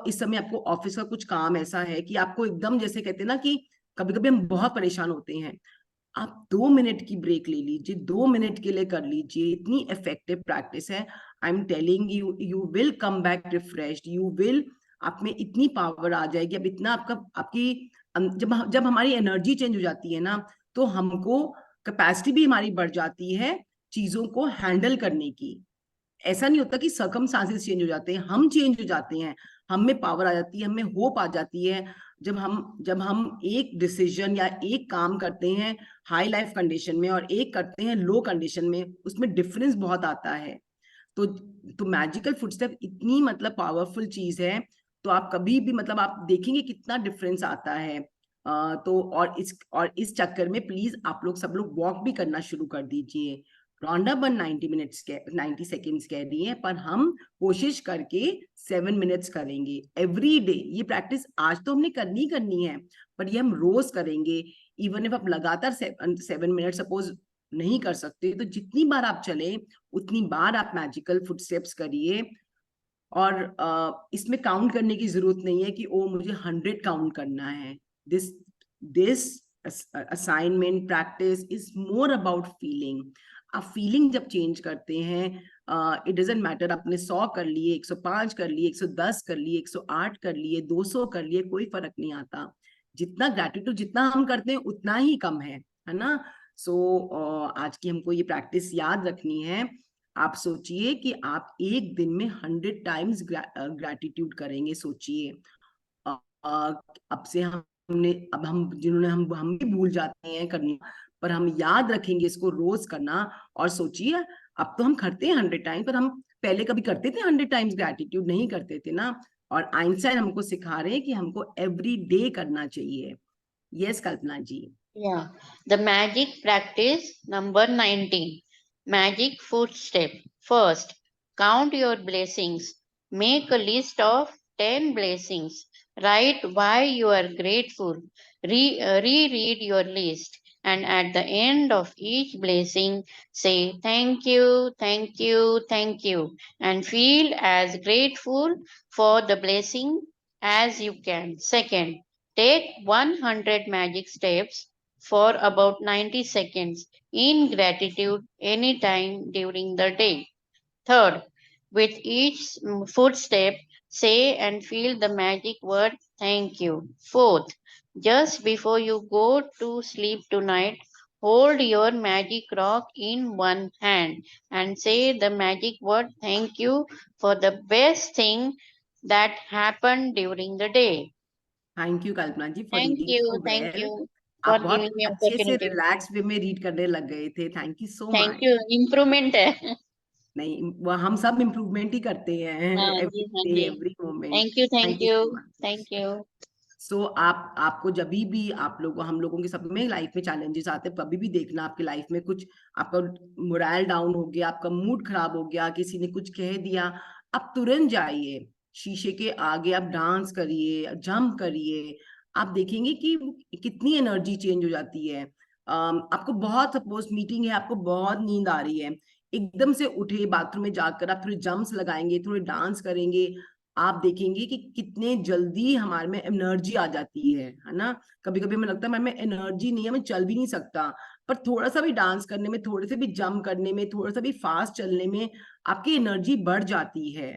इस समय आपको ऑफिस का कुछ काम ऐसा है कि आपको एकदम, जैसे कहते हैं ना कि कभी कभी हम बहुत परेशान होते हैं, आप 2 मिनट की ब्रेक ले लीजिए, 2 मिनट के लिए कर लीजिए, इतनी इफेक्टिव प्रैक्टिस है। I am telling you, you will come back refreshed, you will, आप में इतनी पावर आ जाएगी। अब इतना आपकी जब हमारी एनर्जी चेंज हो जाती है ना, तो हमको कैपेसिटी भी हमारी बढ़ जाती है चीजों को हैंडल करने की। ऐसा नहीं होता कि सर्कमस्टांसेस चेंज हो जाते हैं, हम चेंज हो जाते हैं, हम में पावर आ जाती है, हमें होप आ जाती है। जब हम एक डिसीजन या एक काम करते हैं हाई लाइफ कंडीशन में, और एक करते हैं लो कंडीशन में, उसमें डिफरेंस बहुत आता है। तो मैजिकल फुटस्टेप इतनी मतलब पावरफुल चीज है। तो आप कभी भी मतलब आप देखेंगे कितना डिफरेंस आता है। तो और इस चक्कर में प्लीज आप लोग सब लोग वॉक भी करना शुरू कर दीजिए। रौंडा बन 90 मिनट्स के 90 सेकेंड्स कह रही है, पर हम कोशिश करके 7 मिनट्स करेंगे एवरी डे। ये प्रैक्टिस आज तो हमने करनी करनी है, पर ये हम रोज करेंगे। इवन इफ आप लगातार 7 मिनट सपोज नहीं कर सकते, तो जितनी बार आप चले उतनी बार आप मैजिकल फुटस्टेप्स करिए। और इसमें काउंट करने की जरूरत नहीं है कि ओ मुझे 100 काउंट करना है। This assignment practice is more about feeling. आप फीलिंग जब चेंज करते हैं, इट डजेंट मैटर आपने 100 कर लिए, 105 कर लिए, 110 कर लिए, 108 कर लिए, 200 कर लिए, कोई फर्क नहीं आता। जितना ग्रेटिट्यूड जितना हम करते हैं उतना ही कम है ना। सो आज की हमको ये प्रैक्टिस याद रखनी है। आप सोचिए कि आप एक दिन में 100 टाइम्स ग्रैटिट्यूड करेंगे, सोचिए। अब से हमने अब हम जिन्होंने हम भी भूल जाते हैं करना, पर हम याद रखेंगे इसको रोज करना। और सोचिए, अब तो हम करते हैं 100 टाइम्स, पर हम पहले कभी करते थे 100 टाइम्स ग्रैटिट्यूड? नहीं करते थे ना। और आइंस्टाइन हमको सिखा रहे हैं कि हमको एवरी डे करना चाहिए। Yes Kalpana ji. Yeah, the magic practice number 19. Magic footstep. First, count your blessings. Make a list of 10 blessings. Write why you are grateful. Reread your list. And at the end of each blessing, say thank you, thank you, thank you. And feel as grateful for the blessing as you can. Second, take 100 magic steps for about 90 seconds in gratitude anytime during the day. Third, with each footstep, say and feel the magic word thank you. Fourth, just before you go to sleep tonight, hold your magic rock in one hand and say the magic word thank you for the best thing that happened during the day. Thank you Kalpana ji for Thank reading you, so thank well. you आप for बहुत giving me अच्छे से opportunity. Relax वे में read करने लग गए थे. Thank you so Thank much. you. Improvement है. नहीं, वो हम सब इम्प्रूवमेंट ही करते हैं हाँ एवरी जी, हाँ डे जी. Every moment. Thank you, thank thank you you, so thank much. you. So आपको जब भी आप लोग हम लोगों के सब में लाइफ में चैलेंजेस आते हैं, कभी भी देखना आपकी लाइफ में कुछ आपका मोरल डाउन हो गया, आपका मूड खराब हो गया, किसी ने कुछ कह दिया, आप तुरंत जाइए शीशे के आगे, आप डांस करिए, जंप करिए. आप देखेंगे कि कितनी एनर्जी चेंज हो जाती है. आपको बहुत, सपोज मीटिंग है, आपको बहुत नींद आ रही है, एकदम से उठे, बाथरूम में जाकर आप थोड़े जंप्स लगाएंगे, थोड़े डांस करेंगे, आप देखेंगे कि कितने जल्दी हमारे में एनर्जी आ जाती है ना. कभी कभी हमें लगता है हमारे में एनर्जी नहीं है, मैं चल भी नहीं सकता, पर थोड़ा सा भी डांस करने में, थोड़े से भी जंप करने में, थोड़ा सा भी फास्ट चलने में आपकी एनर्जी बढ़ जाती है.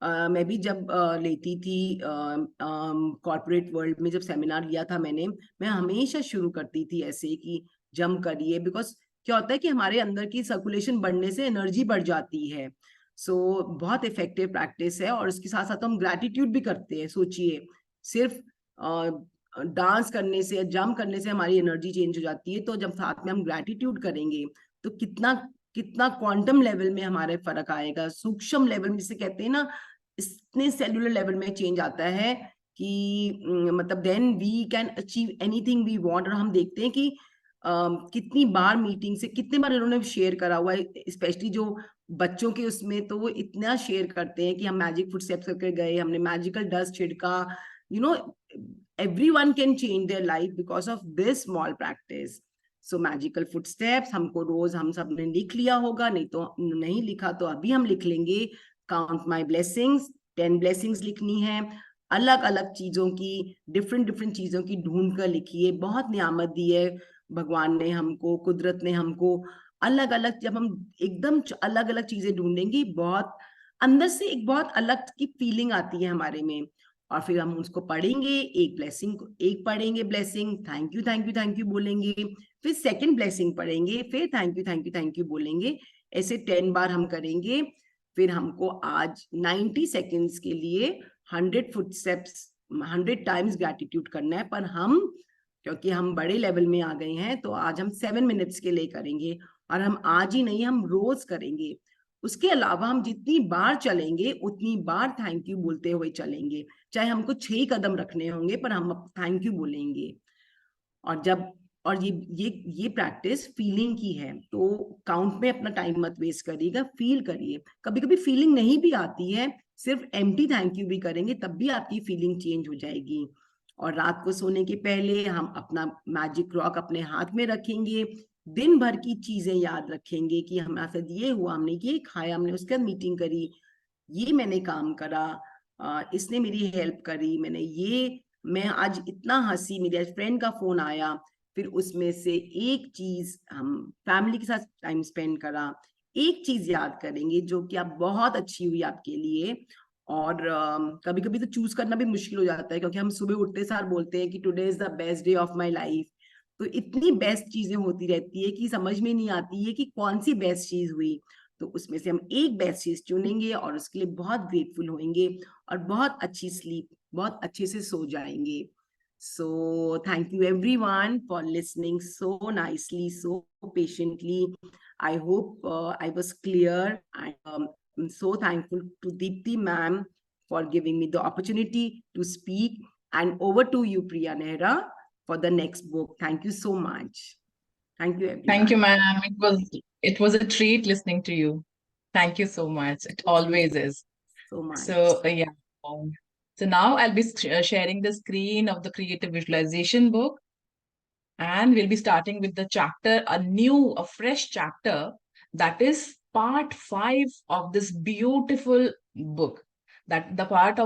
मैं भी जब लेती थी कॉर्पोरेट वर्ल्ड में, जब सेमिनार लिया था मैंने, मैं हमेशा शुरू करती थी ऐसे कि जंप करिए, बिकॉज क्या होता है कि हमारे अंदर की सर्कुलेशन बढ़ने से एनर्जी बढ़ जाती है. सो बहुत इफेक्टिव प्रैक्टिस है. और इसके साथ साथ हम ग्रैटिट्यूड भी करते हैं. सोचिए, सिर्फ डांस करने से, जंप करने से हमारी एनर्जी चेंज हो जाती है, तो जब साथ में हम ग्रैटिट्यूड करेंगे तो कितना कितना क्वांटम लेवल में हमारे फर्क आएगा, सूक्ष्म लेवल में जिसे कहते हैं ना, इतने सेलुलर लेवल में चेंज आता है कि मतलब then we can achieve anything we want. और हम देखते हैं कि कितनी बार मीटिंग से, कितने बार इन्होंने शेयर करा हुआ है, स्पेशली जो बच्चों के उसमें, तो वो इतना शेयर करते हैं कि हम मैजिक फुटस्टेप्स करके गए, हमने मैजिकल डस्ट छिड़का. You know, everyone can change their life because of this small practice. So magical footsteps हमको रोज, हम सब ने लिख लिया होगा, नहीं तो नहीं लिखा तो अभी हम लिख लेंगे. काउंट माई ब्लेसिंग्स, 10 ब्लेसिंग्स लिखनी है. अलग अलग चीजों की, डिफरेंट डिफरेंट चीजों की ढूंढ कर लिखिए. बहुत नियामत दी है भगवान ने हमको, कुदरत ने हमको. अलग अलग, जब हम एकदम अलग अलग चीजें ढूंढेंगी, बहुत अंदर से एक बहुत अलग की फीलिंग आती है हमारे में. और फिर हम उसको पढ़ेंगे, एक ब्लेसिंग, एक पढ़ेंगे blessing, thank you thank you thank you बोलेंगे, फिर सेकंड ब्लेसिंग पढ़ेंगे, फिर thank you thank you thank you बोलेंगे. ऐसे 10 बार हम करेंगे. फिर हमको आज 90 सेकेंड्स के लिए 100 फुटस्टेप्स, 100 टाइम्स ग्रैटिट्यूड करना है. पर हम, क्योंकि हम बड़े लेवल में आ गए हैं, तो आज हम 7 मिनट्स के लिए करेंगे. और हम आज ही नहीं, हम रोज करेंगे. उसके अलावा हम जितनी बार चलेंगे उतनी बार थैंक यू बोलते हुए चलेंगे. चाहे हमको 6 कदम रखने होंगे, पर हम थैंक यू बोलेंगे. और जब, और ये प्रैक्टिस फीलिंग की है, तो काउंट में अपना टाइम मत वेस्ट करिएगा, फील करिए. कभी कभी फीलिंग नहीं भी आती है, सिर्फ एम्प्टी थैंक यू भी करेंगे, तब भी आपकी फीलिंग चेंज हो जाएगी. और रात को सोने के पहले हम अपना मैजिक रॉक अपने हाथ में रखेंगे. दिन भर की चीजें याद रखेंगे कि हमारे साथ ये हुआ, हमने ये खाया, हमने उसके बाद मीटिंग करी, ये मैंने काम करा, इसने मेरी हेल्प करी, मैं आज इतना हंसी, मेरे आज फ्रेंड का फोन आया. फिर उसमें से एक चीज, हम फैमिली के साथ टाइम स्पेंड करा, एक चीज याद करेंगे जो कि आप बहुत अच्छी हुई आपके लिए. और कभी कभी तो चूज करना भी मुश्किल हो जाता है, क्योंकि हम सुबह उठते सार बोलते हैं कि today is the best day of my life. तो इतनी बेस्ट चीजें होती रहती है कि समझ में नहीं आती है कि कौन सी बेस्ट चीज हुई. तो उसमें से हम एक बेस्ट चीज चुनेंगे और उसके लिए बहुत ग्रेटफुल होंगे, और बहुत अच्छी स्लीप, बहुत अच्छे से सो जाएंगे. So thank you everyone for listening so nicely, so patiently. I hope I was clear. I'm so thankful to Deepti ma'am for giving me the opportunity to speak. And over to you, Priya Nehra, for the next book. Thank you so much. Thank you, everyone. Thank you, ma'am. It was a treat listening to you. Thank you so much. It always is. So much. So yeah. So now I'll be sharing the screen of the Creative Visualization book, and we'll be starting with the chapter, a fresh chapter, that is part 5 of this beautiful book. that the part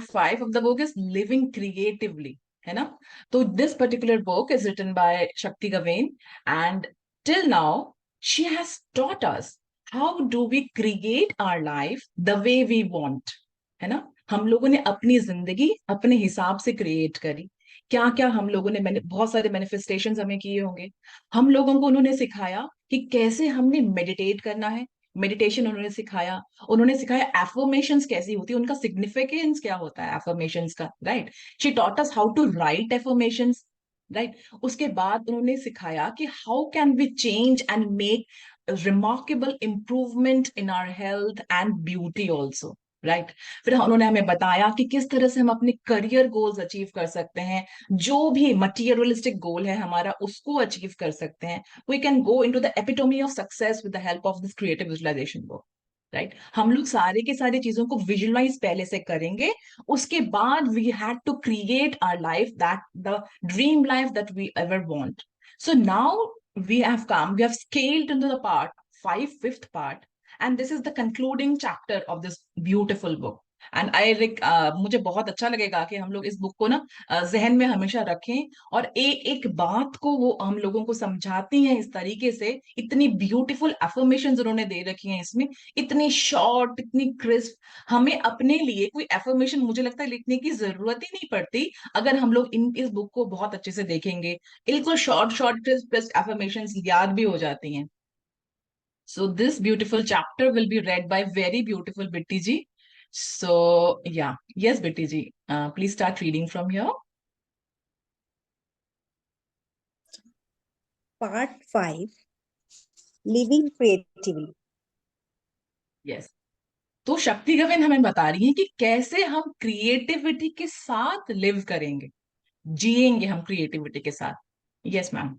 5 of the book is living creatively, है ना? तो this particular book is written by Shakti Gawain, and till now she has taught us how do we create our life the way we want, है ना? हम लोगों ने अपनी जिंदगी अपने हिसाब से क्रिएट करी। क्या क्या हम लोगों ने, मैंने बहुत सारे मैनिफेस्टेशंस हमें किए होंगे। हम लोगों को उन्होंने सिखाया कि कैसे हमने मेडिटेट करना है, मेडिटेशन उन्होंने सिखाया एफर्मेशंस कैसी होती है, उनका सिग्निफिकेंस क्या होता है एफर्मेशंस का, right? She taught us how to write affirmations, right? उसके बाद उन्होंने सिखाया कि how can we change and make remarkable improvement in our health and beauty also, right? फिर उन्होंने हमें बताया कि किस तरह से हम अपने करियर गोल्स अचीव कर सकते हैं, जो भी मटीरियलिस्टिक गोल है हमारा उसको अचीव कर सकते हैं। We can go into the epitome of success with the help of this creative visualisation book, right? हम लोग सारे के सारे चीजों को विजुअलाइज पहले से करेंगे, उसके बाद we had to create our life, that the dream life that we ever want. So now we have scaled into the part 5, fifth part, and this is the concluding chapter of this beautiful book. And मुझे बहुत अच्छा लगेगा कि हम लोग इस book को ना जहन में हमेशा रखें, और एक एक बात को वो हम लोगों को समझाती हैं इस तरीके से। इतनी ब्यूटीफुल एफर्मेशंस उन्होंने दे रखी हैं इसमें, इतनी शॉर्ट, इतनी क्रिस्प। हमें अपने लिए कोई एफर्मेशन मुझे लगता है लिखने की जरूरत ही नहीं पड़ती अगर हम लोग इस बुक को बहुत अच्छे से देखेंगे। बिल्कुल शॉर्ट शॉर्ट क्रिस्प एफर्मेशंस याद भी हो जाती हैं। So this beautiful chapter will be read by very beautiful Bitty ji. So yeah, yes, Bitty ji, please start reading from here. Part 5, Living Creatively. Yes. तो शक्ति गवेन हमें बता रही है कि कैसे हम क्रिएटिविटी के साथ लिव करेंगे, जिएंगे हम क्रिएटिविटी के साथ। Yes ma'am.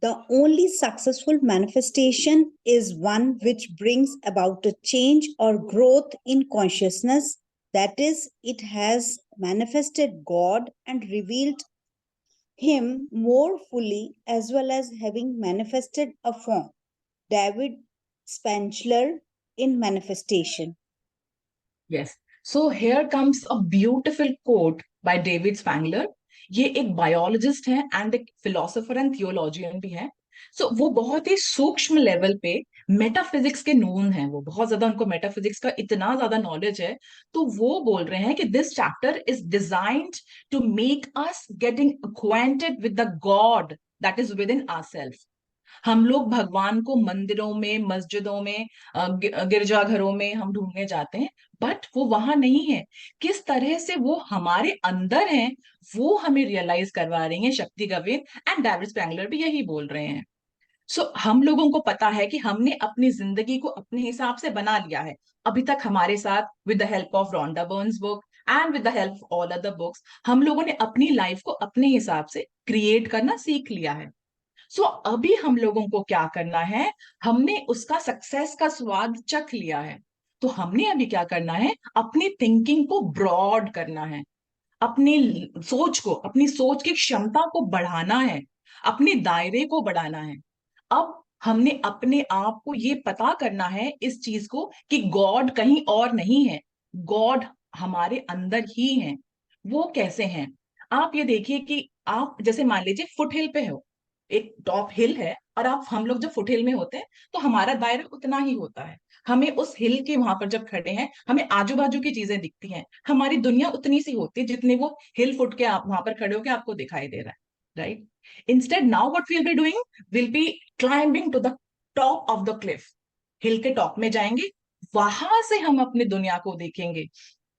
The only successful manifestation is one which brings about a change or growth in consciousness. That is, it has manifested God and revealed Him more fully, as well as having manifested a form. David Spangler in Manifestation. Yes. So here comes a beautiful quote by David Spangler. ये एक biologist हैं and एक philosopher and theologian भी हैं। सो वो बहुत ही सूक्ष्म level पे मेटाफिजिक्स के नोन हैं, वो बहुत ज्यादा, उनको मेटाफिजिक्स का इतना ज्यादा नॉलेज है। तो वो बोल रहे हैं कि this chapter is designed to make us getting acquainted with the God that is within ourself. हम लोग भगवान को मंदिरों में, मस्जिदों में, गिरजाघरों में हम ढूंढने जाते हैं, बट वो वहां नहीं है। किस तरह से वो हमारे अंदर हैं वो हमें रियलाइज करवा रही हैं शक्ति गवेन, एंड डेविड स्पैंगलर भी यही बोल रहे हैं। सो हम लोगों को पता है कि हमने अपनी जिंदगी को अपने हिसाब से बना लिया है अभी तक हमारे साथ, with the help of Rhonda Burns book and with the help of all other books. हम लोगों ने अपनी लाइफ को अपने हिसाब से क्रिएट करना सीख लिया है। सो अभी हम लोगों को क्या करना है, हमने उसका सक्सेस का स्वाद चख लिया है, तो हमने अभी क्या करना है, अपनी थिंकिंग को ब्रॉड करना है, अपनी सोच की क्षमता को बढ़ाना है, अपने दायरे को बढ़ाना है। अब हमने अपने आप को ये पता करना है इस चीज को कि गॉड कहीं और नहीं है, गॉड हमारे अंदर ही है। वो कैसे हैं? आप ये देखिए कि आप जैसे मान लीजिए फुट हिल पे हो, एक टॉप हिल है, और हम लोग जब फुट हिल में होते हैं तो हमारा दायरा उतना ही होता है। हमें उस हिल के वहां पर जब खड़े हैं, हमें आजू बाजू की चीजें दिखती हैं, हमारी दुनिया उतनी सी होती है जितनी वो हिल फुट के आप वहां पर खड़े होकर आपको दिखाई दे रहा है, right? Instead now what will be doing, will be climbing to the top of the cliff. Hill के टॉप में जाएंगे, वहां से हम अपनी दुनिया को देखेंगे,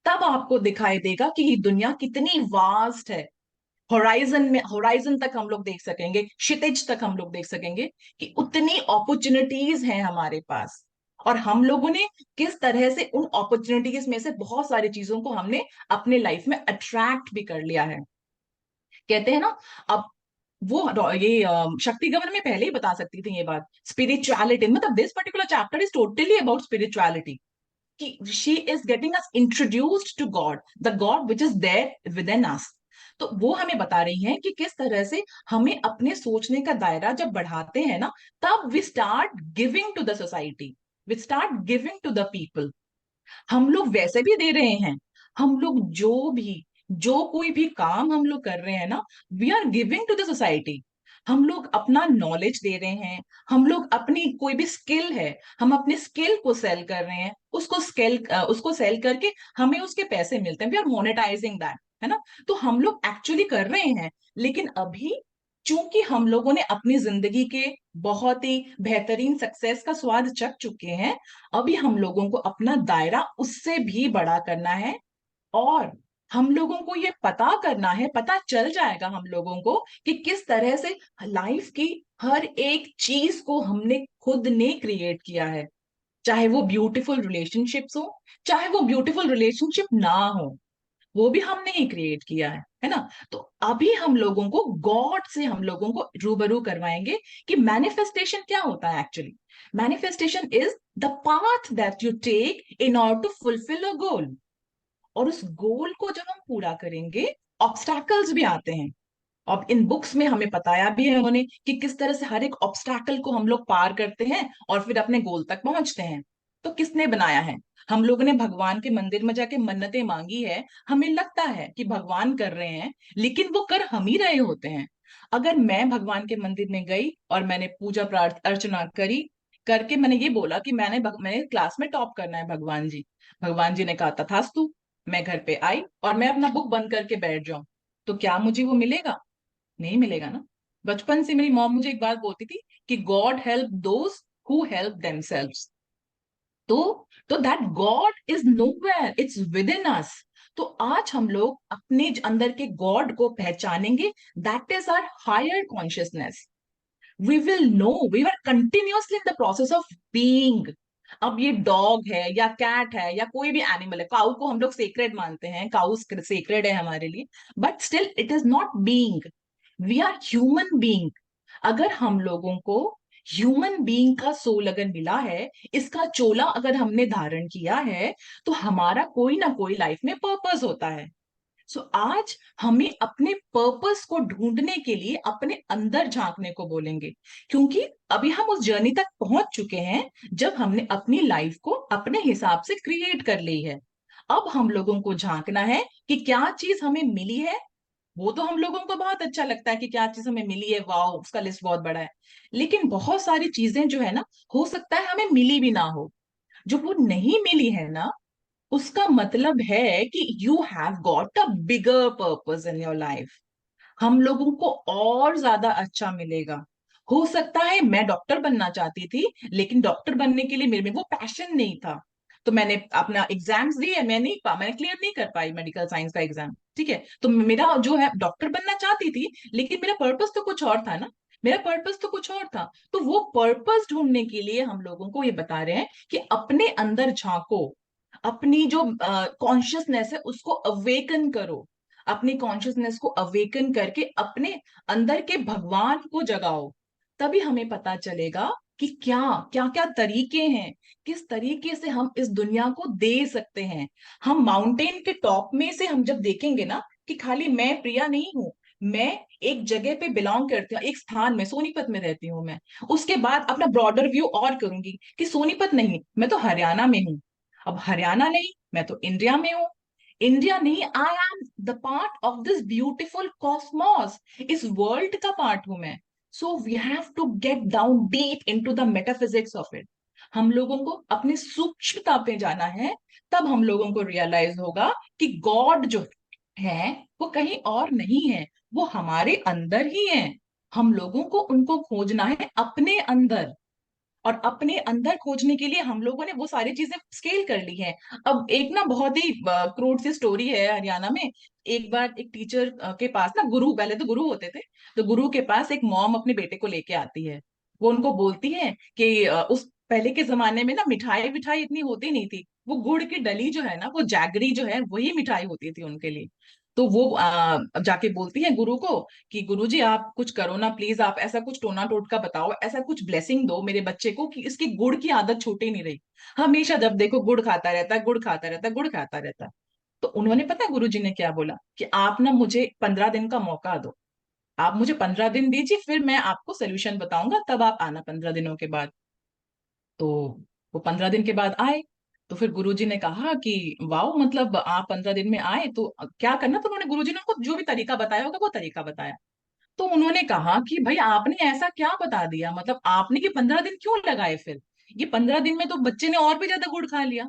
तब आपको दिखाई देगा कि ये दुनिया कितनी वास्ट है। होराइजन तक हम लोग देख सकेंगे, क्षितिज तक हम लोग देख सकेंगे कि उतनी अपॉर्चुनिटीज हैं हमारे पास, और हम लोगों ने किस तरह से उन अपॉर्चुनिटीज में से बहुत सारी चीजों को हमने अपने लाइफ में अट्रैक्ट भी कर लिया है। कहते हैं ना, अब ये शक्ति गवर्न में पहले ही बता सकती थी ये बात, स्पिरिचुअलिटी, मतलब this particular chapter is totally about spirituality, कि she is getting us introduced to God, the God which is there within us. तो वो हमें बता रही हैं कि किस तरह से हमें अपने सोचने का दायरा जब बढ़ाते हैं ना, तब we start giving to the society, we start giving to the people. हम लोग वैसे भी दे रहे हैं। हम लोग जो कोई भी काम हम लोग कर रहे हैं ना, we are giving to the society. हम लोग अपना नॉलेज दे रहे हैं, हम लोग अपनी कोई भी स्किल है, हम अपने स्किल को सेल कर रहे हैं, उसको सेल करके हमें उसके पैसे मिलते हैं, वी आर मोनेटाइजिंग दैट, है ना। तो हम लोग एक्चुअली कर रहे हैं। लेकिन अभी चूंकि हम लोगों ने अपनी जिंदगी के बहुत ही बेहतरीन सक्सेस का स्वाद चख चुके हैं, अभी हम लोगों को अपना दायरा उससे भी बड़ा करना है। और हम लोगों को ये पता करना है, पता चल जाएगा हम लोगों को कि किस तरह से लाइफ की हर एक चीज को हमने खुद ने क्रिएट किया है। चाहे वो ब्यूटीफुल रिलेशनशिप्स हो, चाहे वो ब्यूटीफुल रिलेशनशिप ना हो, वो भी हमने ही क्रिएट किया है ना। तो अभी हम लोगों को गॉड से हम लोगों को रूबरू करवाएंगे कि मैनिफेस्टेशन क्या होता है actually. Manifestation is the path that you take in order to fulfil a goal. और उस गोल को जब हम पूरा करेंगे, ऑब्स्टैकल्स भी आते हैं। अब इन बुक्स में हमें बताया भी है उन्होंने कि किस तरह से हर एक ऑब्स्टैकल को हम लोग पार करते हैं और फिर अपने गोल तक पहुंचते हैं। तो किसने बनाया है? हम लोगों ने भगवान के मंदिर में जाके मन्नतें मांगी है। हमें लगता है कि भगवान कर रहे हैं, लेकिन वो कर हम ही रहे होते हैं। अगर मैं भगवान के मंदिर में गई और मैंने पूजा प्रार्थ अर्चना करी, करके मैंने ये बोला कि मैंने क्लास में टॉप करना है भगवान जी, भगवान जी ने कहा तथास्तु, मैं घर पे आई और मैं अपना बुक बंद करके बैठ जाऊं, तो क्या मुझे वो मिलेगा? नहीं मिलेगा ना। बचपन से मेरी मॉम मुझे एक बात बोलती थी कि God help those who help themselves. तो that God is nowhere, it's within us. तो आज हम लोग अपने अंदर के गॉड को पहचानेंगे। That is our higher consciousness. We will know we are continuously in the process of being. अब ये डॉग है या कैट है या कोई भी एनिमल है, काउ को हम लोग सेक्रेड मानते हैं, काउ सेक्रेड है हमारे लिए, but still it is not being. We are human being. अगर हम लोगों को ह्यूमन बीइंग का सोल अगर मिला है, इसका चोला अगर हमने धारण किया है, तो हमारा कोई ना कोई लाइफ में पर्पस होता है। सो आज हमें अपने पर्पस को ढूंढने के लिए अपने अंदर झांकने को बोलेंगे। क्योंकि अभी हम उस जर्नी तक पहुंच चुके हैं जब हमने अपनी लाइफ को अपने हिसाब से क्रिएट कर ली है। अब हम लोगों को झांकना है कि क्या चीज हमें मिली है। वो तो हम लोगों को बहुत अच्छा लगता है कि क्या चीज हमें मिली है, वाह उसका लिस्ट बहुत बड़ा है। लेकिन बहुत सारी चीजें जो है ना, हो सकता है हमें मिली भी ना हो। जो वो नहीं मिली है ना, उसका मतलब है कि you have got a bigger purpose in your life. हम लोगों को और ज्यादा अच्छा मिलेगा। हो सकता है मैं डॉक्टर बनना चाहती थी, लेकिन डॉक्टर बनने के लिए मेरे में वो पैशन नहीं था। तो मैंने अपना एग्जाम्स दिए, मैंने क्लियर नहीं कर पाई मेडिकल साइंस का एग्जाम, ठीक है। तो मेरा जो है डॉक्टर बनना चाहती थी, लेकिन मेरा पर्पस तो कुछ और था ना। मेरा पर्पस तो कुछ और था। तो वो पर्पस ढूंढने के लिए हम लोगों को ये बता रहे हैं कि अपने अंदर झांको, अपनी जो कॉन्शियसनेस है उसको अवेकन करो। अपनी कॉन्शियसनेस को अवेकन करके अपने अंदर के भगवान को जगाओ। तभी हमें पता चलेगा कि क्या क्या क्या तरीके हैं, किस तरीके से हम इस दुनिया को दे सकते हैं। हम माउंटेन के टॉप में से हम जब देखेंगे ना कि खाली मैं प्रिया नहीं हूं, मैं एक जगह पे बिलोंग करती हूँ, एक स्थान में सोनीपत में रहती हूँ मैं। उसके बाद अपना ब्रॉडर व्यू और करूंगी कि सोनीपत नहीं, मैं तो हरियाणा में हूँ। अब हरियाणा नहीं, मैं तो इंडिया में हूँ। इंडिया नहीं, I am the part of this beautiful cosmos. इस वर्ल्ड का पार्ट हूं मैं। So we have to get down deep into the metaphysics of it. हम लोगों को अपनी सूक्ष्मता पे जाना है। तब हम लोगों को रियलाइज होगा कि गॉड जो है वो कहीं और नहीं है, वो हमारे अंदर ही है। हम लोगों को उनको खोजना है अपने अंदर। और अपने अंदर खोजने के लिए हम लोगों ने वो सारी चीजें स्केल कर ली है। अब एक ना बहुत ही क्रूड सी स्टोरी है हरियाणा में। एक बार एक टीचर के पास ना, गुरु, पहले तो गुरु होते थे, तो गुरु के पास एक मॉम अपने बेटे को लेके आती है। वो उनको बोलती है कि उस पहले के जमाने में ना मिठाई विठाई इतनी होती नहीं थी, वो गुड़ की डली जो है ना, वो जैगरी जो है वही मिठाई होती थी उनके लिए। तो वो जाके बोलती है गुरु को कि गुरु जी आप कुछ करो ना प्लीज, आप ऐसा कुछ टोना टोटका बताओ, ऐसा कुछ ब्लेसिंग दो मेरे बच्चे को कि इसकी गुड़ की आदत छूटे नहीं रही। हमेशा जब देखो गुड़ खाता रहता है, गुड़ खाता रहता है, गुड़ खाता रहता है। तो उन्होंने, पता है गुरु जी ने क्या बोला कि आप ना मुझे 15 दिन का मौका दो। आप मुझे 15 दिन दीजिए, फिर मैं आपको सोल्यूशन बताऊंगा, तब आप आना 15 दिनों के बाद। तो वो 15 दिन के बाद आए। तो फिर गुरुजी ने कहा कि वाओ, मतलब आप 15 दिन में आए तो क्या करना। तो उन्होंने, गुरुजी ने उनको जो भी तरीका बताया होगा वो तरीका बताया। तो उन्होंने कहा कि भाई आपने ऐसा क्या बता दिया, मतलब आपने ये 15 दिन क्यों लगाए फिर, ये 15 दिन में तो बच्चे ने और भी ज्यादा गुड़ खा लिया।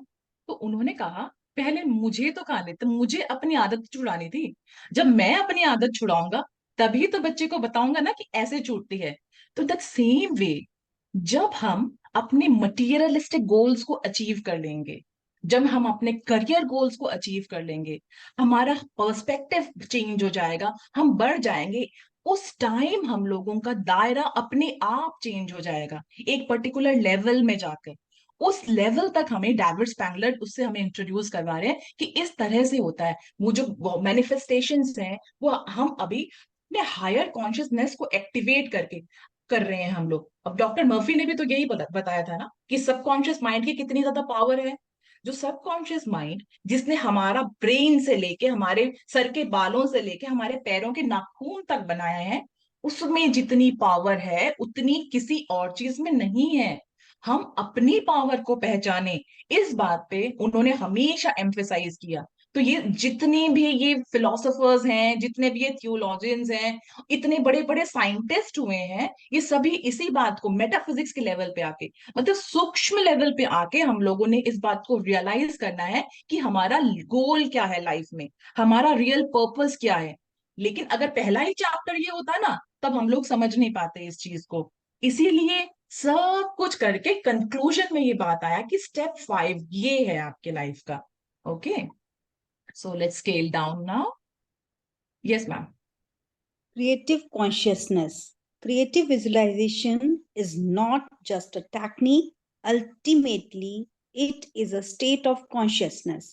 तो उन्होंने कहा पहले मुझे तो खा लेते, मुझे अपनी आदत छुड़ानी थी। जब मैं अपनी आदत छुड़ाऊंगा तभी तो बच्चे को बताऊंगा ना कि ऐसे छूटती है। तो दैट सेम वे, जब हम अपने मटीरियलिस्टिक गोल्स को अचीव कर लेंगे, जब हम अपने करियर गोल्स को अचीव कर लेंगे, हमारा पर्सपेक्टिव चेंज हो जाएगा, हम बढ़ जाएंगे। उस टाइम हम लोगों का दायरा अपने आप चेंज हो जाएगा, एक पर्टिकुलर लेवल में जाकर। उस लेवल तक हमें डेविड स्पैंगलर उससे हमें इंट्रोड्यूस करवा रहे हैं कि इस तरह से होता है। वो जो मैनिफेस्टेशंस हैं वो हम अभी अपने हायर कॉन्शियसनेस को एक्टिवेट करके कर रहे हैं हम लोग। अब डॉक्टर मर्फी ने भी तो यही बताया था ना कि सबकॉन्शियस माइंड की कितनी ज्यादा पावर है। जो सबकॉन्शियस माइंड, जिसने हमारा ब्रेन से लेके, हमारे सर के बालों से लेके, हमारे पैरों के नाखून तक बनाया है, उसमें जितनी पावर है उतनी किसी और चीज में नहीं है। हम अपनी पावर को पहचाने, इस बात पे उन्होंने हमेशा एम्फेसाइज किया। तो ये जितने भी ये फिलोसोफर्स हैं, जितने भी ये थियोलॉजियंस हैं, इतने बड़े बड़े साइंटिस्ट हुए हैं, ये सभी इसी बात को मेटाफिजिक्स के लेवल पे आके, मतलब सूक्ष्म लेवल पे आके हम लोगों ने इस बात को रियलाइज करना है कि हमारा गोल क्या है लाइफ में, हमारा रियल पर्पस क्या है। लेकिन अगर पहला ही चैप्टर ये होता ना, तब हम लोग समझ नहीं पाते इस चीज को। इसीलिए सब कुछ करके कंक्लूजन में ये बात आया कि स्टेप 5 ये है आपके लाइफ का। Okay, so let's scale down now. Yes ma'am. Creative consciousness. Creative visualization is not just a technique. Ultimately, it is a state of consciousness.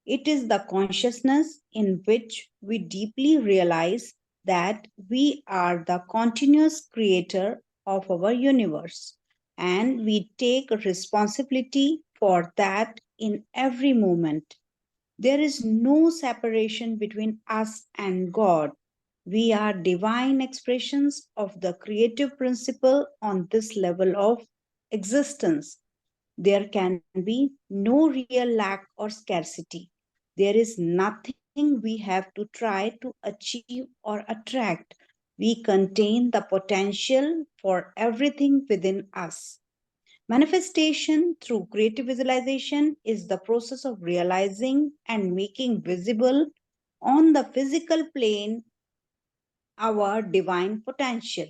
It is the consciousness in which we deeply realize that we are the continuous creator of our universe, and we take responsibility for that in every moment. There is no separation between us and God. We are divine expressions of the creative principle on this level of existence. There can be no real lack or scarcity. There is nothing we have to try to achieve or attract. We contain the potential for everything within us. Manifestation through creative visualization is the process of realizing and making visible on the physical plane our divine potential.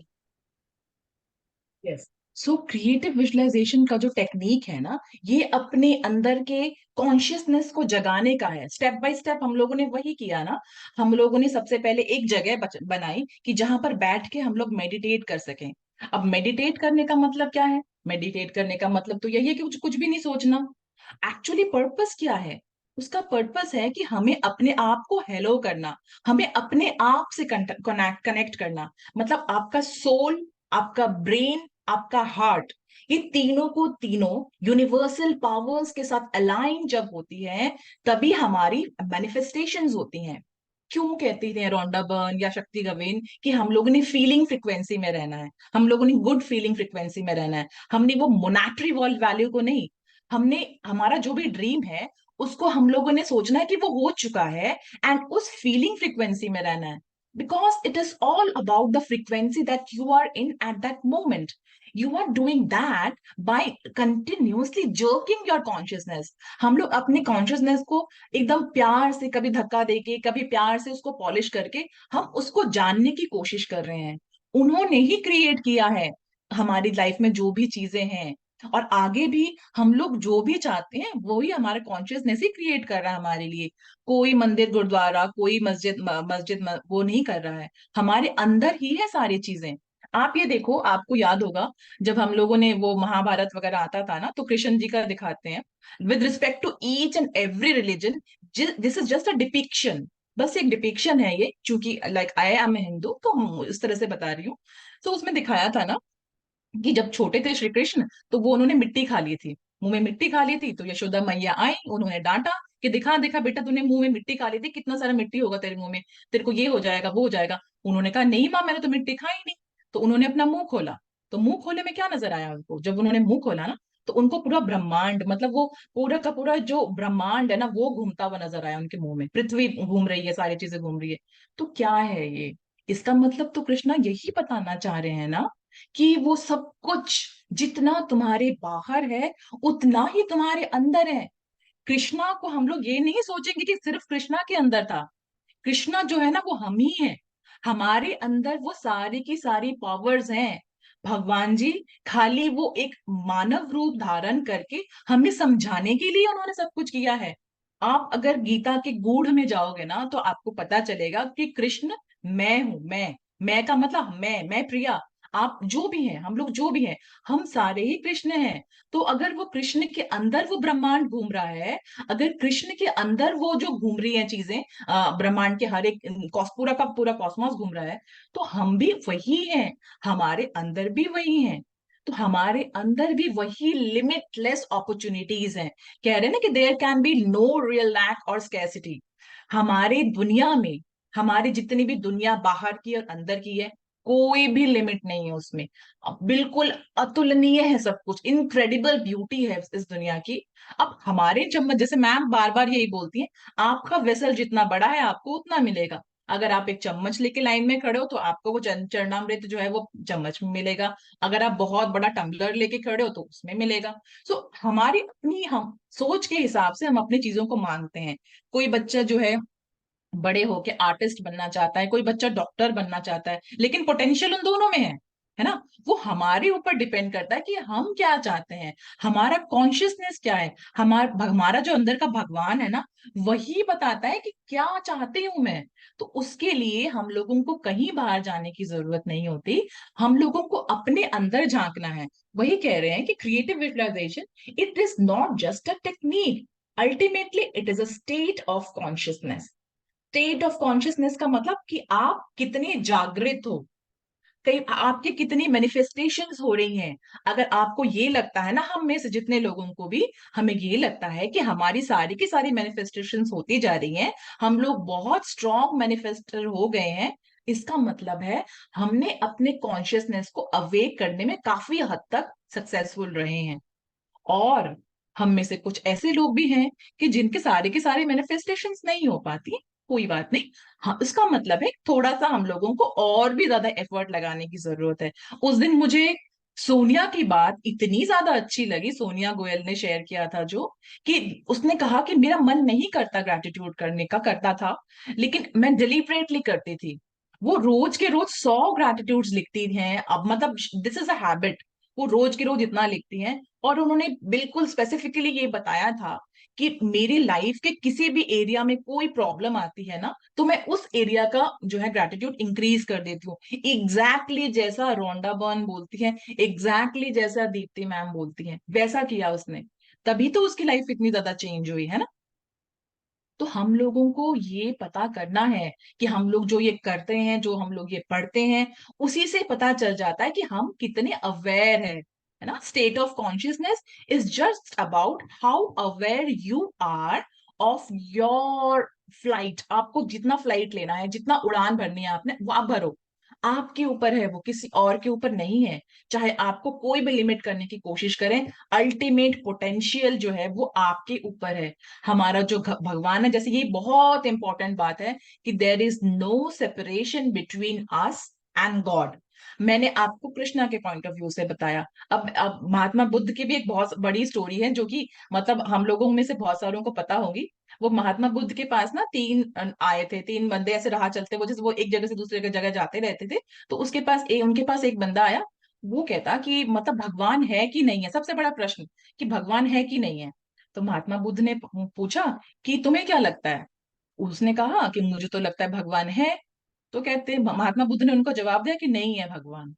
Yes, so creative visualisation का जो technique है ना, ये अपने अंदर के consciousness को जगाने का है। स्टेप बाय स्टेप हम लोगों ने वही किया ना। हम लोगों ने सबसे पहले एक जगह बनाई कि जहां पर बैठ के हम लोग मेडिटेट कर सकें। अब मेडिटेट करने का मतलब क्या है? मेडिटेट करने का मतलब तो यही है कि कुछ कुछ भी नहीं सोचना। एक्चुअली पर्पस क्या है? उसका पर्पस है कि हमें अपने आप को हेलो करना, हमें अपने आप से कनेक्ट करना। मतलब आपका सोल, आपका ब्रेन, आपका हार्ट, ये तीनों को तीनों यूनिवर्सल पावर्स के साथ अलाइन जब होती है, तभी हमारी मैनिफेस्टेशंस होती हैं। क्यों कहती थे रोंडा बर्न या शक्ति गवेन कि हम लोगों ने फीलिंग फ्रिक्वेंसी में रहना है, हम लोगों ने गुड फीलिंग फ्रिक्वेंसी में रहना है, हमने वो मोनेटरी वैल्यू को नहीं, हमने हमारा जो भी ड्रीम है उसको हम लोगों ने सोचना है कि वो हो चुका है, एंड उस फीलिंग फ्रिक्वेंसी में रहना है। Because it is all about the frequency that you are in at that moment. You are doing that by continuously jerking your consciousness. हम लोग अपने consciousness को एकदम प्यार से, कभी धक्का देके, कभी प्यार से उसको पॉलिश करके हम उसको जानने की कोशिश कर रहे हैं। उन्होंने ही क्रिएट किया है हमारी लाइफ में जो भी चीजें हैं, और आगे भी हम लोग जो भी चाहते हैं वो ही हमारा कॉन्शियसनेस ही क्रिएट कर रहा है हमारे लिए। कोई मंदिर गुरुद्वारा, कोई वो नहीं कर रहा है, हमारे अंदर ही है सारी चीजें। आप ये देखो, आपको याद होगा जब हम लोगों ने वो महाभारत वगैरह आता था ना, तो कृष्ण जी का दिखाते हैं with respect to each and every religion, this is just a depiction. बस एक डिपिक्शन है ये, क्योंकि लाइक आई एम हिंदू तो हम इस तरह से बता रही हूँ। तो उसमें दिखाया था ना कि जब छोटे थे श्री कृष्ण, तो वो उन्होंने मिट्टी खा ली थी, मुंह में मिट्टी खा ली थी। तो यशोदा मैया आई, उन्होंने डांटा कि दिखा दिखा बेटा, तूने मुंह में मिट्टी खा ली थी, कितना सारा मिट्टी होगा तेरे मुंह में, तेरे को ये हो जाएगा वो हो जाएगा। उन्होंने कहा नहीं माँ, मैंने तो मिट्टी खाई नहीं। तो उन्होंने अपना मुंह खोला, तो मुंह खोले में क्या नजर आया उनको? जब उन्होंने मुंह खोला ना, तो उनको पूरा ब्रह्मांड, मतलब वो पूरा का पूरा जो ब्रह्मांड है ना वो घूमता हुआ नजर आया उनके मुंह में, पृथ्वी घूम रही है, सारी चीजें घूम रही है। तो क्या है ये? इसका मतलब तो कृष्णा यही बताना चाह रहे हैं ना कि वो सब कुछ जितना तुम्हारे बाहर है उतना ही तुम्हारे अंदर है। कृष्णा को हम लोग ये नहीं सोचेंगे कि सिर्फ कृष्णा के अंदर था। कृष्णा जो है ना वो हम ही है, हमारे अंदर वो सारी की सारी पावर्स हैं। भगवान जी खाली वो एक मानव रूप धारण करके हमें समझाने के लिए उन्होंने सब कुछ किया है। आप अगर गीता के गूढ़ में जाओगे ना तो आपको पता चलेगा कि कृष्ण मैं हूं। मैं का मतलब मैं प्रिया, आप जो भी हैं, हम लोग जो भी हैं, हम सारे ही कृष्ण हैं। तो अगर वो कृष्ण के अंदर वो ब्रह्मांड घूम रहा है, अगर कृष्ण के अंदर वो जो घूम रही हैं चीजें, ब्रह्मांड के हर एक पूरा का पूरा कॉस्मोस घूम रहा है, तो हम भी वही हैं, हमारे अंदर भी वही हैं। तो हमारे अंदर भी वही लिमिटलेस अपॉर्चुनिटीज हैं। कह रहे हैं ना कि there can be no real lack और स्कैसिटी। हमारे दुनिया में, हमारी जितनी भी दुनिया बाहर की और अंदर की है, कोई भी लिमिट नहीं है उसमें। अब बिल्कुल अतुलनीय है सब कुछ, इनक्रेडिबल ब्यूटी है इस दुनिया की। अब हमारे चम्मच, जैसे मैम बार बार यही बोलती हैं, आपका वेसल जितना बड़ा है आपको उतना मिलेगा। अगर आप एक चम्मच लेके लाइन में खड़े हो तो आपको वो चरणामृत जो है वो चम्मच में मिलेगा। अगर आप बहुत बड़ा टम्बलर लेके खड़े हो तो उसमें मिलेगा। सो हमारी अपनी हम सोच के हिसाब से हम अपनी चीजों को मांगते हैं। कोई बच्चा जो है बड़े होके आर्टिस्ट बनना चाहता है, कोई बच्चा डॉक्टर बनना चाहता है, लेकिन पोटेंशियल उन दोनों में है ना। वो हमारे ऊपर डिपेंड करता है कि हम क्या चाहते हैं, हमारा कॉन्शियसनेस क्या है, हमारा जो अंदर का भगवान है ना, वही बताता है कि क्या चाहती हूं मैं। तो उसके लिए हम लोगों को कहीं बाहर जाने की जरूरत नहीं होती, हम लोगों को अपने अंदर झांकना है। वही कह रहे हैं कि creative visualisation it is not just a technique, ultimately it is a state of consciousness. State of consciousness का मतलब कि आप कितने जागृत हो, कई आपकी कितनी मैनिफेस्टेशंस हो रही हैं। अगर आपको ये लगता है ना, हम में से जितने लोगों को भी हमें ये लगता है कि हमारी सारी की सारी मैनिफेस्टेशंस होती जा रही हैं, हम लोग बहुत स्ट्रॉन्ग मैनिफेस्टर हो गए हैं, इसका मतलब है हमने अपने कॉन्शियसनेस को अवेक करने में काफी हद तक सक्सेसफुल रहे हैं। और हम में से कुछ ऐसे लोग भी हैं कि जिनके सारे के सारे मैनिफेस्टेशंस नहीं हो पाती, कोई बात नहीं। हाँ, इसका मतलब है थोड़ा सा हम लोगों को और भी ज्यादा एफर्ट लगाने की जरूरत है। उस दिन मुझे सोनिया की बात इतनी ज्यादा अच्छी लगी, सोनिया गोयल ने शेयर किया था जो, कि उसने कहा कि मेरा मन नहीं करता ग्रेटिट्यूड करने का, करता था लेकिन मैं डिलीबरेटली करती थी। वो रोज के रोज 100 ग्रेटिट्यूड्स लिखती हैं अब, मतलब दिस इज अ हैबिट। वो रोज के रोज इतना लिखती हैं। और उन्होंने बिल्कुल स्पेसिफिकली ये बताया था कि मेरी लाइफ के किसी भी एरिया में कोई प्रॉब्लम आती है ना, तो मैं उस एरिया का जो है ग्रेटिट्यूड इंक्रीज कर देती हूँ, एग्जैक्टली जैसा रोंडा बर्न बोलती है, एग्जैक्टली जैसा दीप्ति मैम बोलती हैं, वैसा किया उसने। तभी तो उसकी लाइफ इतनी ज्यादा चेंज हुई है ना। तो हम लोगों को ये पता करना है कि हम लोग जो ये करते हैं, जो हम लोग ये पढ़ते हैं, उसी से पता चल जाता है कि हम कितने अवेयर है ना। State of consciousness is just about how aware you are of your flight. आपको जितना फ्लाइट लेना है, जितना उड़ान भरनी है आपने, वो आप भरो। आपके ऊपर है, वो किसी और के ऊपर नहीं है। चाहे आपको कोई भी लिमिट करने की कोशिश करें, अल्टीमेट पोटेंशियल जो है वो आपके ऊपर है। हमारा जो भगवान है, जैसे ये बहुत इंपॉर्टेंट बात है कि there is no separation between us and God. मैंने आपको कृष्णा के पॉइंट ऑफ व्यू से बताया। अब महात्मा बुद्ध की भी एक बहुत बड़ी स्टोरी है जो कि मतलब हम लोगों में से बहुत सारों को पता होगी। वो महात्मा बुद्ध के पास ना आए थे, 3 बंदे ऐसे राह चलते, वो जैसे वो एक जगह से दूसरे जगह जाते रहते थे। तो उनके पास एक बंदा आया। वो कहता कि मतलब भगवान है कि नहीं है, सबसे बड़ा प्रश्न कि भगवान है कि नहीं है। तो महात्मा बुद्ध ने पूछा कि तुम्हें क्या लगता है। उसने कहा कि मुझे तो लगता है भगवान है। तो कहते महात्मा बुद्ध ने उनको जवाब दिया कि नहीं है भगवान।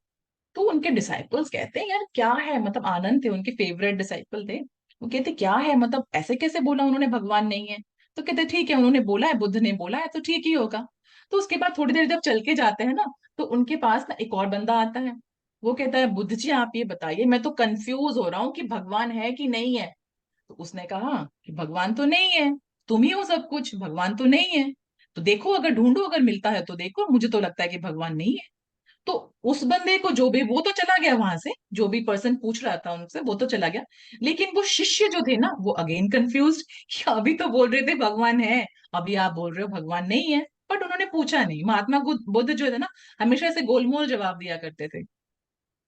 तो उनके डिसाइपल्स कहते हैं यार क्या है, मतलब आनंद थे उनके फेवरेट डिसाइपल थे। वो कहते क्या है, मतलब ऐसे कैसे बोला उन्होंने भगवान नहीं है। तो कहते ठीक है, उन्होंने बोला है, बुद्ध ने बोला है तो ठीक ही होगा। तो उसके बाद थोड़ी देर जब चल के जाते हैं ना, तो उनके पास ना एक और बंदा आता है। वो कहता है बुद्ध जी आप ये बताइए, मैं तो कंफ्यूज हो रहा हूँ कि भगवान है कि नहीं है। तो उसने कहा कि भगवान तो नहीं है, तुम ही हो सब कुछ, भगवान तो नहीं है। तो देखो, अगर ढूंढो, अगर मिलता है तो देखो, मुझे तो लगता है कि भगवान नहीं है। तो उस बंदे को जो भी, वो तो चला गया वहां से, जो भी पर्सन पूछ रहा था उनसे वो तो चला गया, लेकिन वो शिष्य जो थे ना वो अगेन कंफ्यूज। अभी तो बोल रहे थे भगवान है, अभी आप बोल रहे हो भगवान नहीं है। बट उन्होंने पूछा नहीं। महात्मा बुद्ध जो है ना, हमेशा ऐसे गोलमोल जवाब दिया करते थे।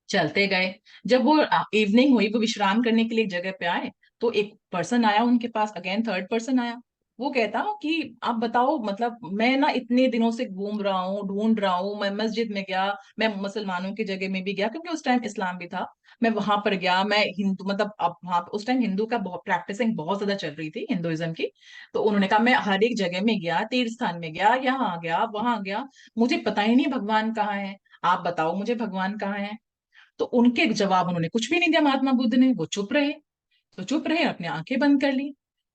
चलते गए। जब वो इवनिंग हुई, वो विश्राम करने के लिए एक जगह पे आए, तो एक पर्सन आया उनके पास, अगेन थर्ड पर्सन आया। वो कहता कि आप बताओ, मतलब मैं ना इतने दिनों से घूम रहा हूँ, ढूंढ रहा हूँ, मैं मस्जिद में गया, मैं मुसलमानों की जगह में भी गया क्योंकि उस टाइम इस्लाम भी था, मैं वहां पर गया, मैं हिंदू, मतलब अब वहां उस टाइम हिंदू का बहुत प्रैक्टिसिंग बहुत ज्यादा चल रही थी, हिंदुइज्म की। तो उन्होंने कहा मैं हर एक जगह में गया, तीर्थ स्थान में गया, यहाँ गया वहां गया, मुझे पता ही नहीं भगवान कहाँ है, आप बताओ मुझे भगवान कहाँ है। तो उनके जवाब उन्होंने कुछ भी नहीं दिया महात्मा बुद्ध ने, वो चुप रहे। तो चुप रहे, अपने आंखें बंद कर ली।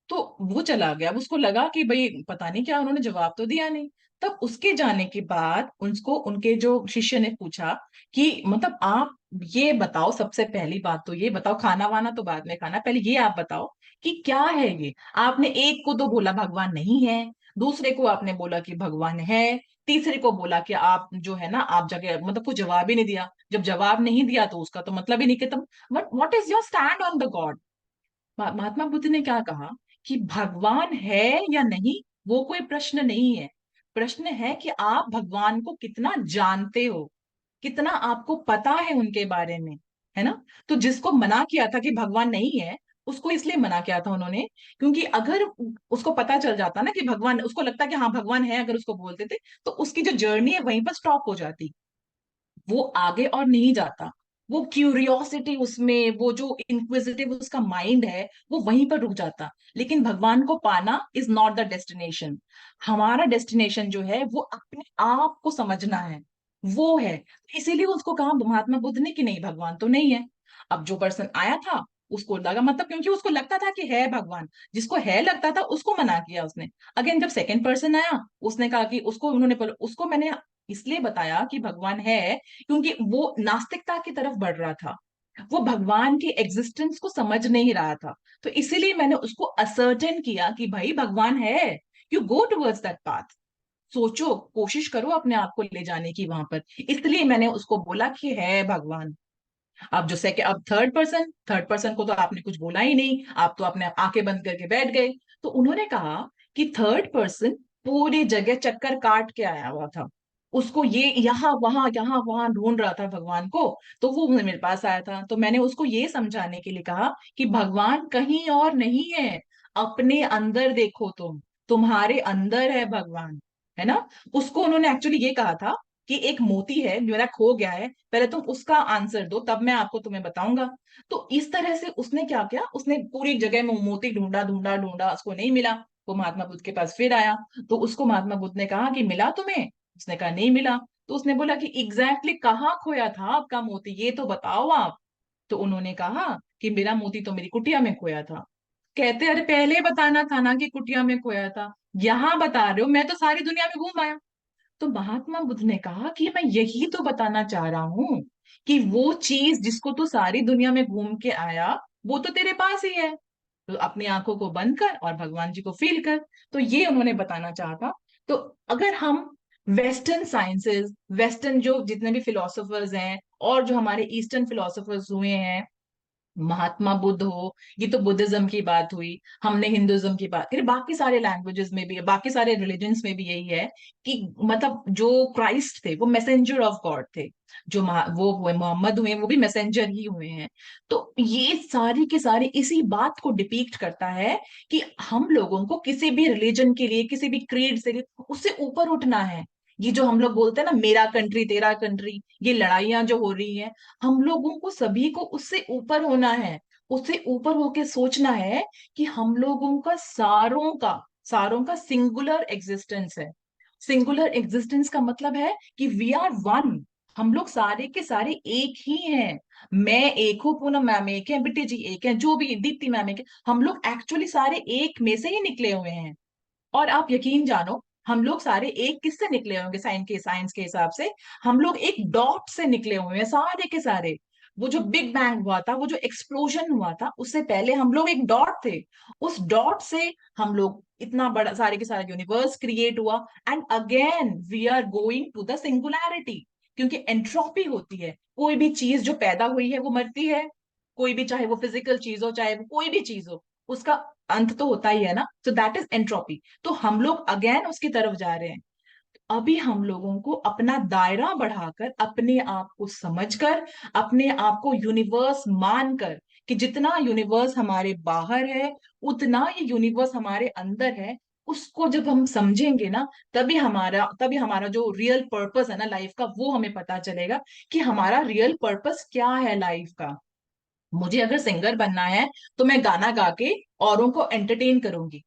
तो वो चला गया, उसको लगा कि भाई पता नहीं क्या, उन्होंने जवाब तो दिया नहीं। तब उसके जाने के बाद उनको उनके जो शिष्य ने पूछा कि मतलब आप ये बताओ, सबसे पहली बात तो ये बताओ, खाना वाना तो बाद में खाना, पहले ये आप बताओ कि क्या है ये। आपने एक को तो बोला भगवान नहीं है, दूसरे को आपने बोला कि भगवान है, तीसरे को बोला कि आप जो है ना आप जगह, मतलब कुछ जवाब ही नहीं दिया। जब जवाब नहीं दिया तो उसका तो मतलब ही नहीं कि तुम, what is your stand on the God. Mahatma Buddha ने क्या कहा कि भगवान है या नहीं वो कोई प्रश्न नहीं है, प्रश्न है कि आप भगवान को कितना जानते हो, कितना आपको पता है उनके बारे में, है ना। तो जिसको मना किया था कि भगवान नहीं है, उसको इसलिए मना किया था उन्होंने, क्योंकि अगर उसको पता चल जाता ना कि भगवान, उसको लगता कि हाँ भगवान है, अगर उसको बोलते थे तो उसकी जो जर्नी है वहीं पर स्टॉप हो जाती, वो आगे और नहीं जाता। वो क्यूरियोसिटी उसमें, वो जो इंक्विजिटिव उसका माइंड है वो वहीं पर रुक जाता। लेकिन भगवान को पाना इज नॉट द डेस्टिनेशन। हमारा डेस्टिनेशन जो है वो अपने आप को समझना है, वो है। इसीलिए उसको कहा महात्मा बुद्ध ने कि नहीं भगवान तो नहीं है। अब जो पर्सन आया था उसको लगा, मतलब क्योंकि उसको लगता था कि है भगवान, जिसको है लगता था उसको मना किया उसने। अगेन जब सेकंड पर्सन आया, उसने कहा कि उसको उन्होंने, उसको मैंने इसलिए बताया कि भगवान है क्योंकि वो नास्तिकता की तरफ बढ़ रहा था, वो भगवान की एग्जिस्टेंस को समझ नहीं रहा था। तो इसीलिए मैंने उसको असर्टेन किया कि भाई भगवान है, you go towards that path, सोचो, कोशिश करो अपने आप को ले जाने की वहां पर। इसलिए मैंने उसको बोला कि है भगवान। अब जो सेकंड, अब थर्ड पर्सन को तो आपने कुछ बोला ही नहीं, आप तो अपने आंखें बंद करके बैठ गए। तो उन्होंने कहा कि थर्ड पर्सन पूरी जगह चक्कर काट के आया हुआ था, उसको ये यहाँ वहां ढूंढ रहा था भगवान को। तो वो मेरे पास आया था, तो मैंने उसको ये समझाने के लिए कहा कि भगवान कहीं और नहीं है, अपने अंदर देखो, तुम्हारे अंदर है भगवान, है ना। उसको उन्होंने एक्चुअली ये कहा था कि एक मोती है मेरा खो गया है, पहले तुम उसका आंसर दो तब मैं आपको तुम्हें बताऊंगा। तो इस तरह से उसने क्या किया, उसने पूरी जगह में मोती ढूंढा ढूंढा ढूंढा, उसको नहीं मिला। वो महात्मा बुद्ध के पास फिर आया, तो उसको महात्मा बुद्ध ने कहा कि मिला तुम्हें, उसने कहा नहीं मिला। तो उसने बोला कि एग्जैक्टली कहाँ खोया था आपका मोती, ये तो बताओ आप। तो उन्होंने कहा कि मेरा मोती तो मेरी कुटिया में खोया था। कहते अरे पहले बताना था ना कि कुटिया में खोया था, यहाँ बता रहे हो, मैं तो सारी दुनिया में घूम आया। तो महात्मा बुद्ध ने कहा कि मैं यही तो बताना चाह रहा हूं कि वो चीज जिसको तू सारी दुनिया में घूम के आया वो तो तेरे पास ही है, तो अपनी आंखों को बंद कर और भगवान जी को फील कर। तो ये उन्होंने बताना चाहा था। तो अगर हम वेस्टर्न साइंसेस, वेस्टर्न जो जितने भी फिलोसोफर्स हैं और जो हमारे ईस्टर्न फिलोसोफर्स हुए हैं, महात्मा बुद्ध हो, ये तो बुद्धिज्म की बात हुई, हमने हिंदुइज्म की बात करी, बाकी सारे लैंग्वेजेस में भी, बाकी सारे रिलीजन्स में भी यही है कि मतलब जो क्राइस्ट थे वो मैसेंजर ऑफ गॉड थे, जो वो हुए मोहम्मद हुए वो भी मैसेंजर ही हुए हैं। तो ये सारी की सारी इसी बात को डिपिक्ट करता है कि हम लोगों को किसी भी रिलीजन के लिए, किसी भी क्रीड से, उससे ऊपर उठना है। ये जो हम लोग बोलते हैं ना मेरा कंट्री तेरा कंट्री, ये लड़ाइयां जो हो रही हैं, हम लोगों को सभी को उससे ऊपर होना है, उससे ऊपर होके सोचना है कि हम लोगों का सारों का सिंगुलर एग्जिस्टेंस है। सिंगुलर एग्जिस्टेंस का मतलब है कि वी आर वन, हम लोग सारे के सारे एक ही हैं। मैं एक हूँ, पूनम मैम एक है, बिट्टी जी एक है, जो भी दीप्ति मैम एक है, हम लोग एक्चुअली सारे एक में से ही निकले हुए हैं। और आप यकीन जानो, हम लोग सारे एक किससे निकले होंगे, साइंस के हिसाब से हम लोग एक डॉट से निकले हुए हैं सारे के सारे। वो जो बिग बैंग हुआ था, वो जो एक्सप्लोजन हुआ था, उससे पहले हम लोग एक डॉट थे। उस डॉट से हम लोग इतना बड़ा सारे के सारा यूनिवर्स क्रिएट हुआ, and again we are going to the singularity. क्योंकि एंट्रोपी होती है, कोई भी चीज जो पैदा हुई है वो मरती है, कोई भी, चाहे वो फिजिकल चीज हो चाहे वो कोई भी चीज हो, उसका अंत तो होता ही है ना, सो दैट इज एंट्रोपी। तो हम लोग अगेन उसकी तरफ जा रहे हैं। अभी हम लोगों को अपना दायरा बढ़ाकर, अपने आप को समझकर, अपने आप को यूनिवर्स मानकर कि जितना यूनिवर्स हमारे बाहर है उतना ही यूनिवर्स हमारे अंदर है, उसको जब हम समझेंगे ना, तभी हमारा जो रियल पर्पस है ना लाइफ का, वो हमें पता चलेगा कि हमारा रियल पर्पस क्या है लाइफ का। मुझे अगर सिंगर बनना है तो मैं गाना गा के औरों को एंटरटेन करूंगी,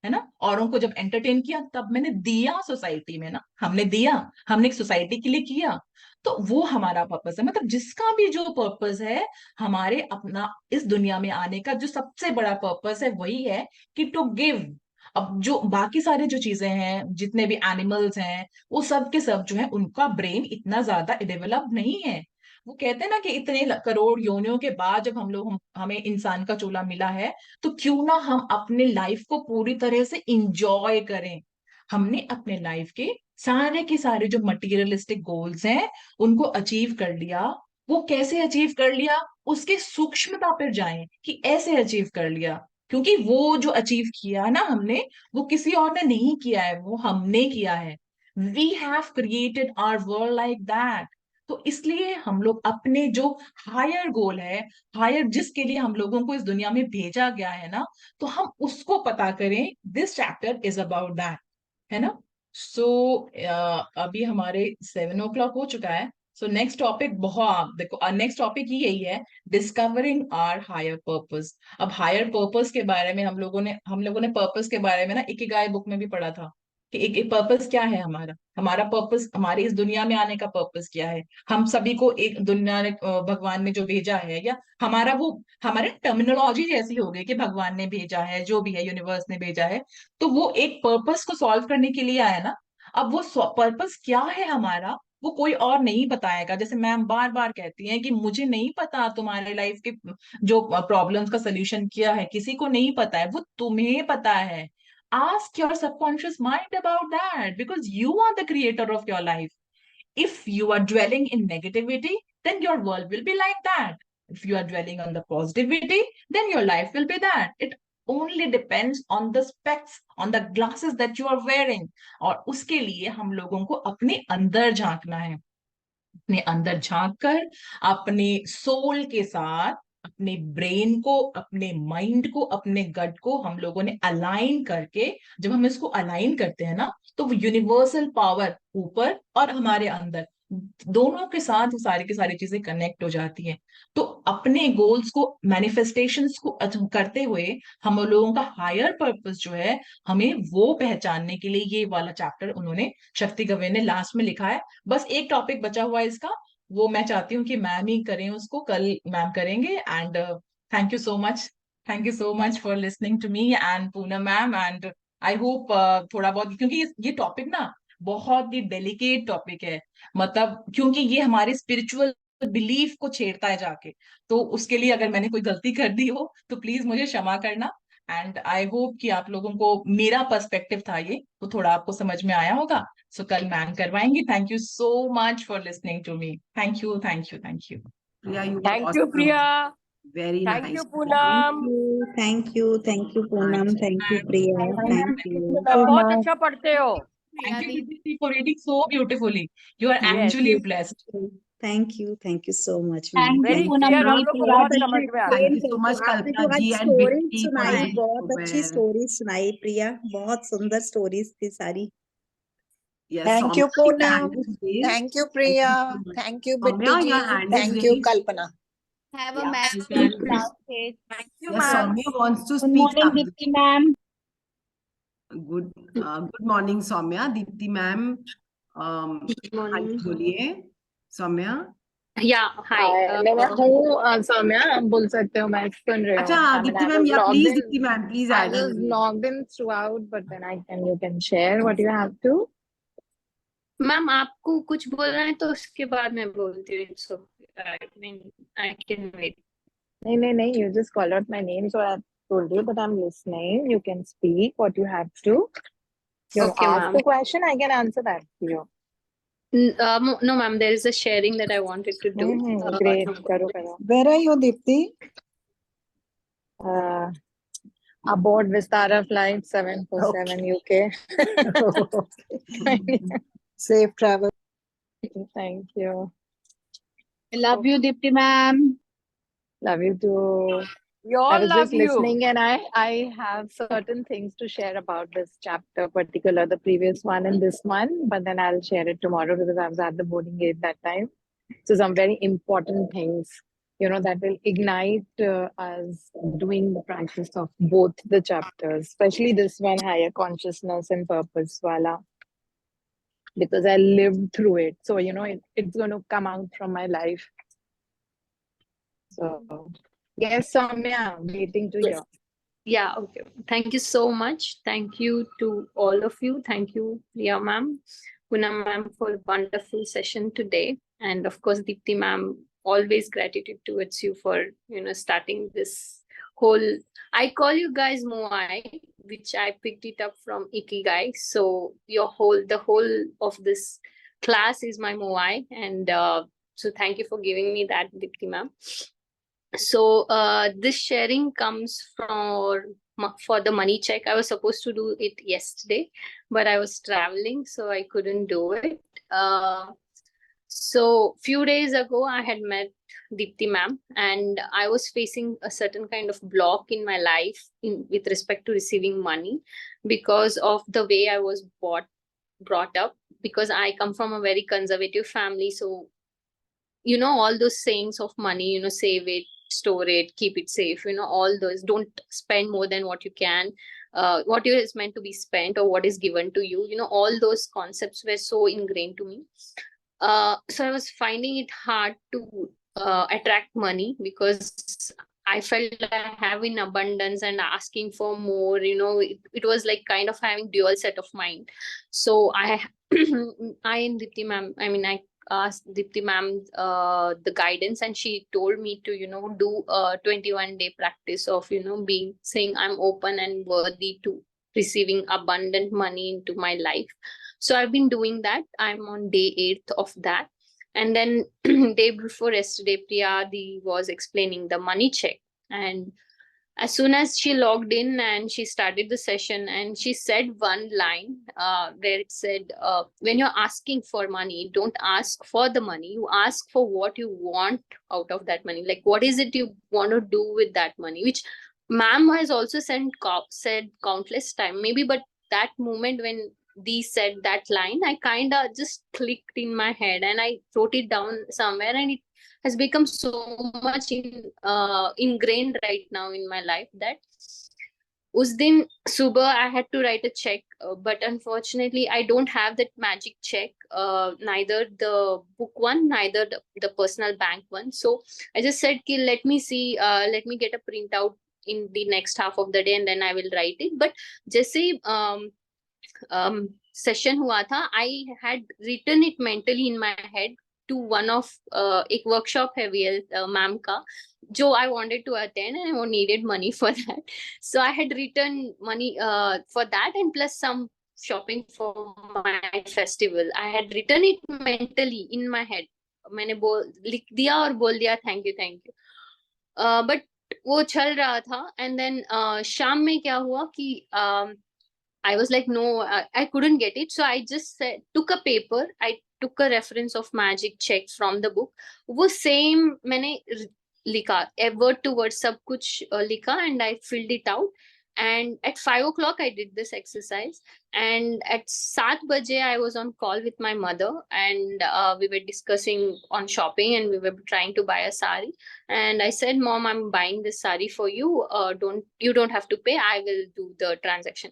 है ना। औरों को जब एंटरटेन किया तब मैंने दिया सोसाइटी में ना, हमने दिया, हमने एक सोसाइटी के लिए किया, तो वो हमारा पर्पस है। मतलब जिसका भी जो पर्पस है, हमारे अपना इस दुनिया में आने का जो सबसे बड़ा पर्पस है वही है कि टू गिव। अब जो बाकी सारे जो चीजें हैं, जितने भी एनिमल्स हैं, वो सब के सब जो है उनका ब्रेन इतना ज्यादा डेवलप नहीं है। वो कहते हैं ना कि इतने करोड़ योनियों के बाद जब हमें इंसान का चूल्हा मिला है, तो क्यों ना हम अपने लाइफ को पूरी तरह से इंजॉय करें। हमने अपने लाइफ के सारे जो मटेरियलिस्टिक गोल्स हैं उनको अचीव कर लिया। वो कैसे अचीव कर लिया, उसके सूक्ष्मता पर जाएं कि ऐसे अचीव कर लिया, क्योंकि वो जो अचीव किया ना हमने, वो किसी और ने नहीं किया है, वो हमने किया है। We have created our world like that. तो इसलिए हम लोग अपने जो हायर गोल है, हायर जिसके लिए हम लोगों को इस दुनिया में भेजा गया है ना, तो हम उसको पता करें। This chapter is about that, है ना। सो अभी हमारे 7 o'clock हो चुका है। सो नेक्स्ट टॉपिक, बहुत देखो, नेक्स्ट टॉपिक ही यही है, डिस्कवरिंग आवर हायर पर्पस। अब हायर पर्पस के बारे में हम लोगों ने पर्पस के बारे में ना इकिगाई बुक में भी पढ़ा था कि एक पर्पस क्या है हमारा। हमारा पर्पस, हमारे इस दुनिया में आने का पर्पस क्या है। हम सभी को एक दुनिया ने भगवान ने जो भेजा है, या हमारा वो, हमारे टर्मिनोलॉजी जैसी हो गई कि भगवान ने भेजा है, जो भी है यूनिवर्स ने भेजा है, तो वो एक पर्पस को सॉल्व करने के लिए आया ना। अब वो पर्पस क्या है हमारा, वो कोई और नहीं बताएगा। जैसे मैम बार बार कहती हैं कि मुझे नहीं पता तुम्हारे लाइफ के जो प्रॉब्लम्स का सोल्यूशन क्या है, किसी को नहीं पता है, वो तुम्हें पता है। Ask your subconscious mind about that, because you are the creator of your life. If you are dwelling in negativity, then your world will be like that. If you are dwelling on the positivity, then your life will be that. It only depends on the specs, on the glasses that you are wearing. और उसके लिए हम लोगों को अपने अंदर झांकना है। अपने अंदर झांक कर, अपने सोल के साथ, अपने ब्रेन को, अपने माइंड को, अपने गट को हम लोगों ने अलाइन करके, जब हम इसको अलाइन करते हैं ना, तो वो यूनिवर्सल पावर ऊपर और हमारे अंदर दोनों के साथ वो सारी की सारी चीजें कनेक्ट हो जाती हैं। तो अपने गोल्स को, मैनिफेस्टेशंस को करते हुए हम लोगों का हायर पर्पस जो है, हमें वो पहचानने के लिए ये वाला चैप्टर उन्होंने, शक्ति गवे ने लास्ट में लिखा है। बस एक टॉपिक बचा हुआ है इसका, वो मैं चाहती हूँ कि मैम ही करें उसको, कल मैम करेंगे। And thank you so much, thank you so much for listening to me and Poonam ma'am. And I hope थोड़ा बहुत, क्योंकि ये टॉपिक ना बहुत ही डेलिकेट टॉपिक है, मतलब क्योंकि ये हमारे स्पिरिचुअल बिलीफ को छेड़ता है जाके, तो उसके लिए अगर मैंने कोई गलती कर दी हो तो प्लीज मुझे क्षमा करना। एंड आई होप कि आप लोगों को मेरा पर्सपेक्टिव था ये, तो थोड़ा आपको समझ में आया होगा। सो कल मैम करवाएंगी। Thank you so much for listening to me. Thank you, thank you, thank you. Priya, you were Thank you, awesome. Priya. Very Thank nice. you, Poonam. Thank you, Poonam. Nice. Thank you, Priya. Thank you. आप बहुत अच्छा पढ़ते हो. Thank you Didi, for reading so beautifully. You are Yes. actually blessed. Thank you so much, ma'am. Very Thank clear, you. हम लोग बहुत समझ में आता है. Thank you so much, आपने Kalpana जो आज ji and story Vicky, for सुनाई, being बहुत so अच्छी well. स्टोरी सुनाई प्रिया, बहुत सुंदर स्टोरीज थी सारी। Yes, Thank you, Soumya, your hand Poonam. is raised. Thank you, Thank you Priya. so much. Thank you, Soumya, Bittu your ji. hand is Thank you, raised. Kalpana. Have a Yeah, ma'am you can. last stage. Thank you, Yes, ma'am. Soumya wants to Good speak morning, something. Dipti ma'am. Good morning, Soumya. Deepti ma'am, Good हाँ जी morning. बोलिए, Soumya. Yeah, hi. मैं हूँ सौम्या, आप बोल सकते हो, मैं सुन रही अच्छा, हूँ. I mean, Deepti I ma'am, was yeah, logged please, in. Deepti ma'am, please I add was in. logged in throughout, but then you can share what you have to. Ma'am आपको कुछ बोलना है तो उसके बाद मैं बोलती हूँ. So I mean I can wait. नहीं, you just call out my name, so I told you that I'm listening. You can speak what you have to. You Okay, ask ma'am. the question, I can answer that to you. No, ma'am, there is a sharing that I wanted to do. Great. Karo, karo. Where are you, Deepti? Aboard Vistara flight 747 UK. Safe travel. Thank you. I love you, Deepti ma'am. Love you too. We I all was love just you. listening, and I have certain things to share about this chapter, particular the previous one and this one, but then I'll share it tomorrow because I was at the boarding gate that time. So some very important things, that will ignite us doing the practice of both the chapters, especially this one, higher consciousness and purpose wala, because I lived through it. So, it's going to come out from my life. So, yes, Soumya, waiting to hear. Yeah, okay. Thank you so much. Thank you to all of you. Thank you, Priya ma'am, Poonam ma'am, for a wonderful session today. And of course, Deepti ma'am, always gratitude towards you for, starting this whole, I call you guys Moai, which I picked it up from Ikigai. So the whole of this class is my Moai. And so thank you for giving me that, Deepti ma'am. So this sharing comes for the money check. I was supposed to do it yesterday, but I was traveling, so I couldn't do it. So few days ago, I had met Deepti ma'am, and I was facing a certain kind of block in my life with respect to receiving money because of the way I was brought up, because I come from a very conservative family. So, all those sayings of money, save it, store it, keep it safe, all those, don't spend more than what you can, what is meant to be spent or what is given to you, all those concepts were so ingrained to me. So I was finding it hard to attract money because I felt I have in abundance and asking for more, it was like kind of having dual set of mind. So I and Deepti ma'am, I asked Deepti ma'am the guidance, and she told me to do a 21-day practice of saying I'm open and worthy to receiving abundant money into my life. So I've been doing that. I'm on day 8 of that. And then day before yesterday, Priya was explaining the money check, and as soon as she logged in and she started the session, and she said one line where it said, when you're asking for money, don't ask for the money, you ask for what you want out of that money. Like, what is it you want to do with that money? Which ma'am has also said countless times, maybe, but that moment when Dee said that line, I kind of just clicked in my head and I wrote it down somewhere, and it has become so much ingrained right now in my life that us din subah I had to write a check, but unfortunately I don't have that magic check, neither the book one, neither the personal bank one. So I just said, let me see, let me get a printout in the next half of the day and then I will write it. But जैसे session हुआ था, I had written it mentally in my head to one of एक workshop है VL ma'am का, जो I wanted to attend, and I needed money for that. So I had written money for that, and plus some shopping for my festival. I had written it mentally in my head. मैंने लिख दिया और बोल दिया thank you. But वो चल रहा था, and then शाम में क्या हुआ कि I was like, no, I couldn't get it. So I just took a paper. I took a reference of magic check from the book. वो same मैंने लिखा, word to word सब कुछ लिखा, and I filled it out. And at 5 o'clock, I did this exercise. And at 7 baje, I was on call with my mother, and we were discussing on shopping, and we were trying to buy a sari. And I said, Mom, I'm buying this sari for you. You don't have to pay. I will do the transaction.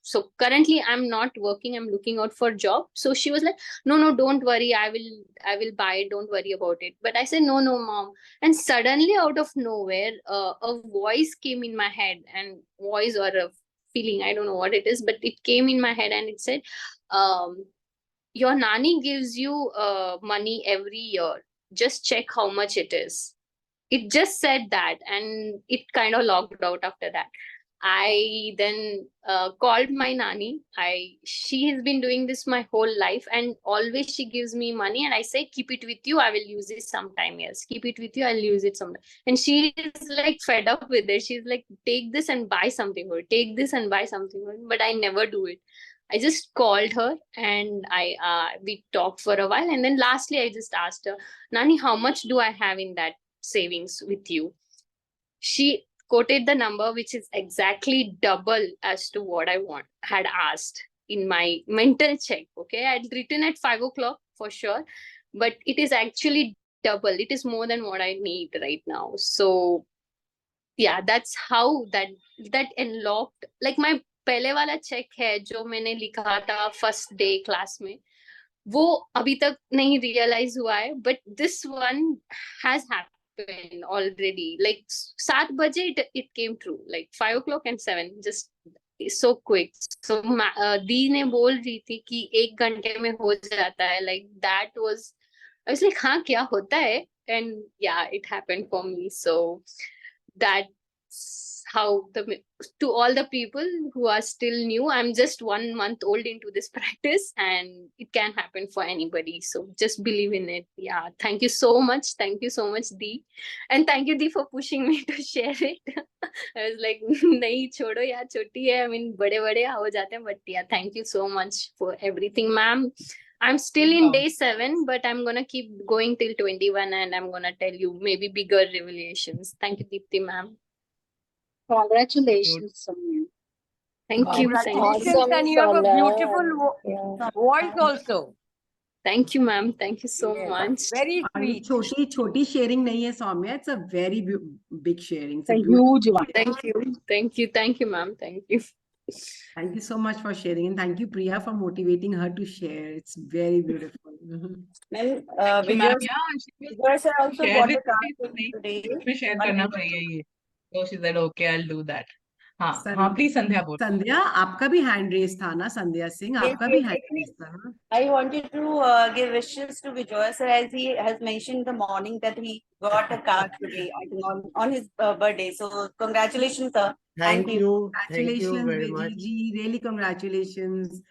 So currently I'm not working, I'm looking out for a job. So she was like, no, don't worry, I will buy it, don't worry about it. But I said, no, Mom. And suddenly out of nowhere, a voice came in my head, and voice or a feeling, I don't know what it is, but it came in my head, and it said, your nanny gives you money every year, just check how much it is. It just said that, and it kind of logged out after that. I then called my nani. She has been doing this my whole life, and always she gives me money, and I say, keep it with you. I will use it sometime. Yes, keep it with you. I'll use it sometime. And she is like fed up with it. She's like, take this and buy something for it. Take this and buy something for it. But I never do it. I just called her and we talked for a while, and then lastly I just asked her, Nani, how much do I have in that savings with you? She quoted the number which is exactly double as to what I had asked in my mental check. Okay, I had written at 5 o'clock for sure, but it is actually double. It is more than what I need right now. So yeah, that's how that unlocked, like my पहले वाला check है जो मैंने लिखा था first day class में, वो अभी तक नहीं रियलाइज हुआ है, but this one has happened already. Like 7 बजे it came true, like 5 o'clock and 7, just so quick. So दी ने बोल रही थी कि 1 घंटे में हो जाता है, like that was, I was like, हाँ क्या होता है? And yeah, it happened for me. So that's how to all the people who are still new, I'm just 1 month old into this practice, and it can happen for anybody. So just believe in it. Yeah, thank you so much. Thank you so much, Dee. And thank you, Dee, for pushing me to share it. I was like, nahi chodo yaar, choti hai. I mean, bade ho jate hain. But yeah, thank you so much for everything, ma'am. I'm still in day 7, but I'm gonna keep going till 21, and I'm gonna tell you maybe bigger revelations. Thank you, Deepti ma'am. Congratulations, Soumya. Thank you. Thank you. Congratulations, and you have a Soumya. beautiful voice also. Thank you, ma'am. Thank you so Yes, much. very और ये sweet. छोटी sharing नहीं है Saumya, it's a very big sharing. It's a huge one. Thank you. Thank you. Thank you, ma'am. Thank you. Thank you so much for sharing, and thank you, Priya, for motivating her to share. It's very beautiful. Ma'am, yeah, Vijay sir also share got with the me task today. में share but करना चाहिए ये. So she said, okay, I'll do that. हाँ, Sir, हाँ, please संध्या बोलो. संध्या, आपका भी hand raise था ना, संध्या सिंह, Yes, आपका भी yes, hand actually, raise था ना? I wanted to give wishes to Vijay sir, as he has mentioned in the morning that he got a card today, I think on his birthday. So congratulations, sir. Thank you. Thank you Congratulations, very Vijay much. ji. Really congratulations.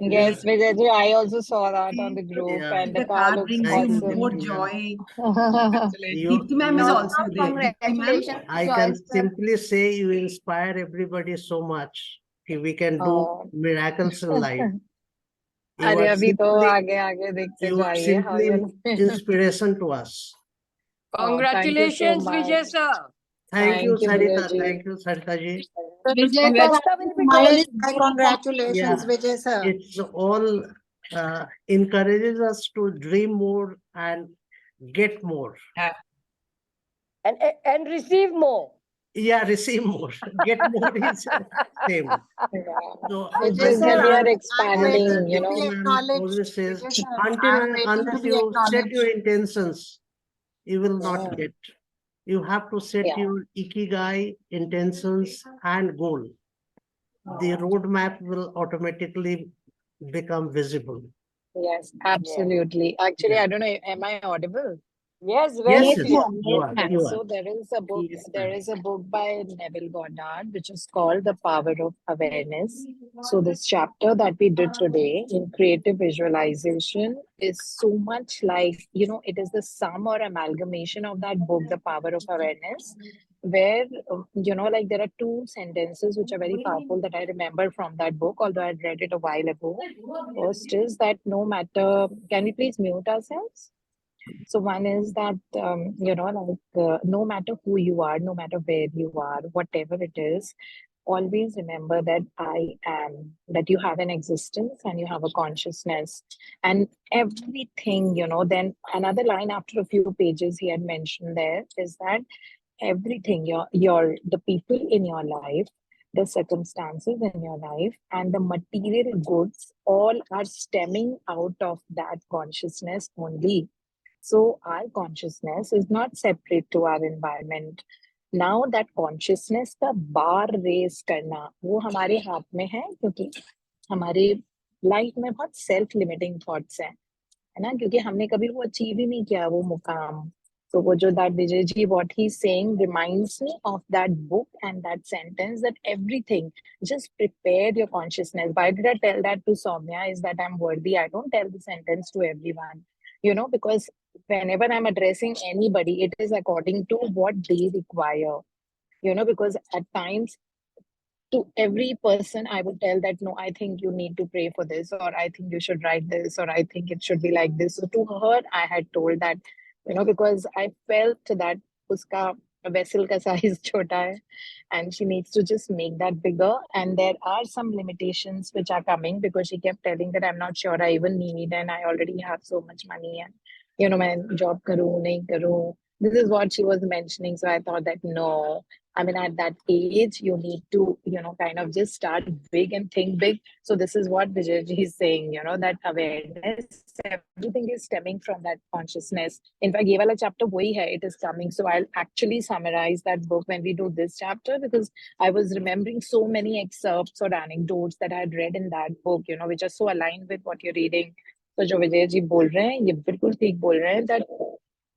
Yes, Vijay ji, I also saw that on the group, Yeah. and the The car car looks brings you Thank awesome. more you. joy. You, Deepti ma'am is you- also there. Deepti ma'am, I can simply say you inspire everybody so much. We can do Oh. miracles in life. You अरे are अभी तो simply, आगे आगे देखते you are जाइए how simply you inspiration to us. Oh, thank you so Congratulations, Vijay much. sir. Thank you, Thank you, Sarita. Vijay ji. Thank you, Sarita ji. Vijay Let's sir, will be smile doing is my congratulations, Yeah. Vijay sir. It's all encourages us to dream more and get more. and receive more. Yeah, receive more. Get more is same. Yeah. So It's Vijay just sir, that we are I'm expanding, waiting you to be know. acknowledged. always says, Vijay sir, until I'm waiting unless to be you set your acknowledged. intentions, you will not Yeah. get. You have to set Yeah. your ikigai, intentions, and goal. The roadmap will automatically become visible. Yes, absolutely. Actually, Yeah. I don't know, am I audible? Yes, Yes, very yes, clear. you are. You So are. there is a book, Yes, there ma'am. is a book by Neville Goddard, which is called The Power of Awareness. So this chapter that we did today in creative visualization is so much like, you know, it is the sum or amalgamation of that book, The Power of Awareness, where, you know, like there are 2 sentences which are very powerful that I remember from that book, although I'd read it a while ago. First is that no matter, can we please mute ourselves? So one is that, you know, like no matter who you are, no matter where you are, whatever it is, always remember that I am, that you have an existence and you have a consciousness and everything, you know. Then another line after a few pages he had mentioned there is that everything, the people in your life, the circumstances in your life, and the material goods all are stemming out of that consciousness only. So our consciousness is not separate to our environment. Now that consciousness का बार race करना वो हमारे हाथ में है, क्योंकि हमारे life में बहुत सेल्फ लिमिटिंग थॉट्स हैं, है ना, क्योंकि हमने कभी वो अचीव ही नहीं किया वो मुकाम So wo jo that Vijay ji, what he's saying reminds me of that book and that sentence, that everything, just prepare your consciousness. Why did I tell that to Soumya is that I'm worthy. I don't tell the sentence to everyone, you know, because whenever I'm addressing anybody, it is according to what they require, you know, because at times to every person, I would tell that, no, I think you need to pray for this, or I think you should write this, or I think it should be like this. So to her, I had told that, you know, because I felt that uska vessel ka size chota hai, and she needs to just make that bigger. And there are some limitations which are coming, because she kept telling that I'm not sure I even need, and I already have so much money, and you know, main job karu, nahi karu. This is what she was mentioning. So I thought that no, I mean, at that age, you need to, you know, kind of just start big and think big. So this is what Vijayji is saying, you know, that awareness, everything is stemming from that consciousness. In fact, ye wala chapter wohi hai, it is coming. So I'll actually summarize that book when we do this chapter, because I was remembering so many excerpts or anecdotes that I had read in that book, you know, which are so aligned with what you're reading. So jo Vijayji bol rahe hain, ye bilkul theek bol rahe hain, that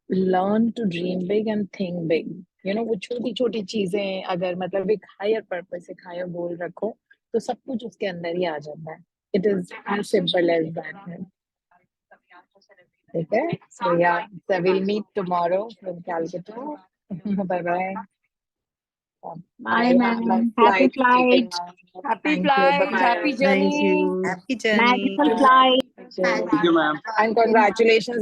learn to dream big and think big. You know, वो छोटी छोटी चीजें अगर मतलब एक higher purpose, एक higher गोल रखो, तो सब कुछ उसके अंदर ही आ जाता है. It is as simple as that. ठीक है? So yeah, so we'll meet tomorrow from Calcutta. Bye bye. Bye, ma'am. Happy flight. Happy Thank you. flight, Bye-bye. happy Thank journey. you. Happy journey. Magical flight. Thank you. Thank you, ma'am. And congratulations.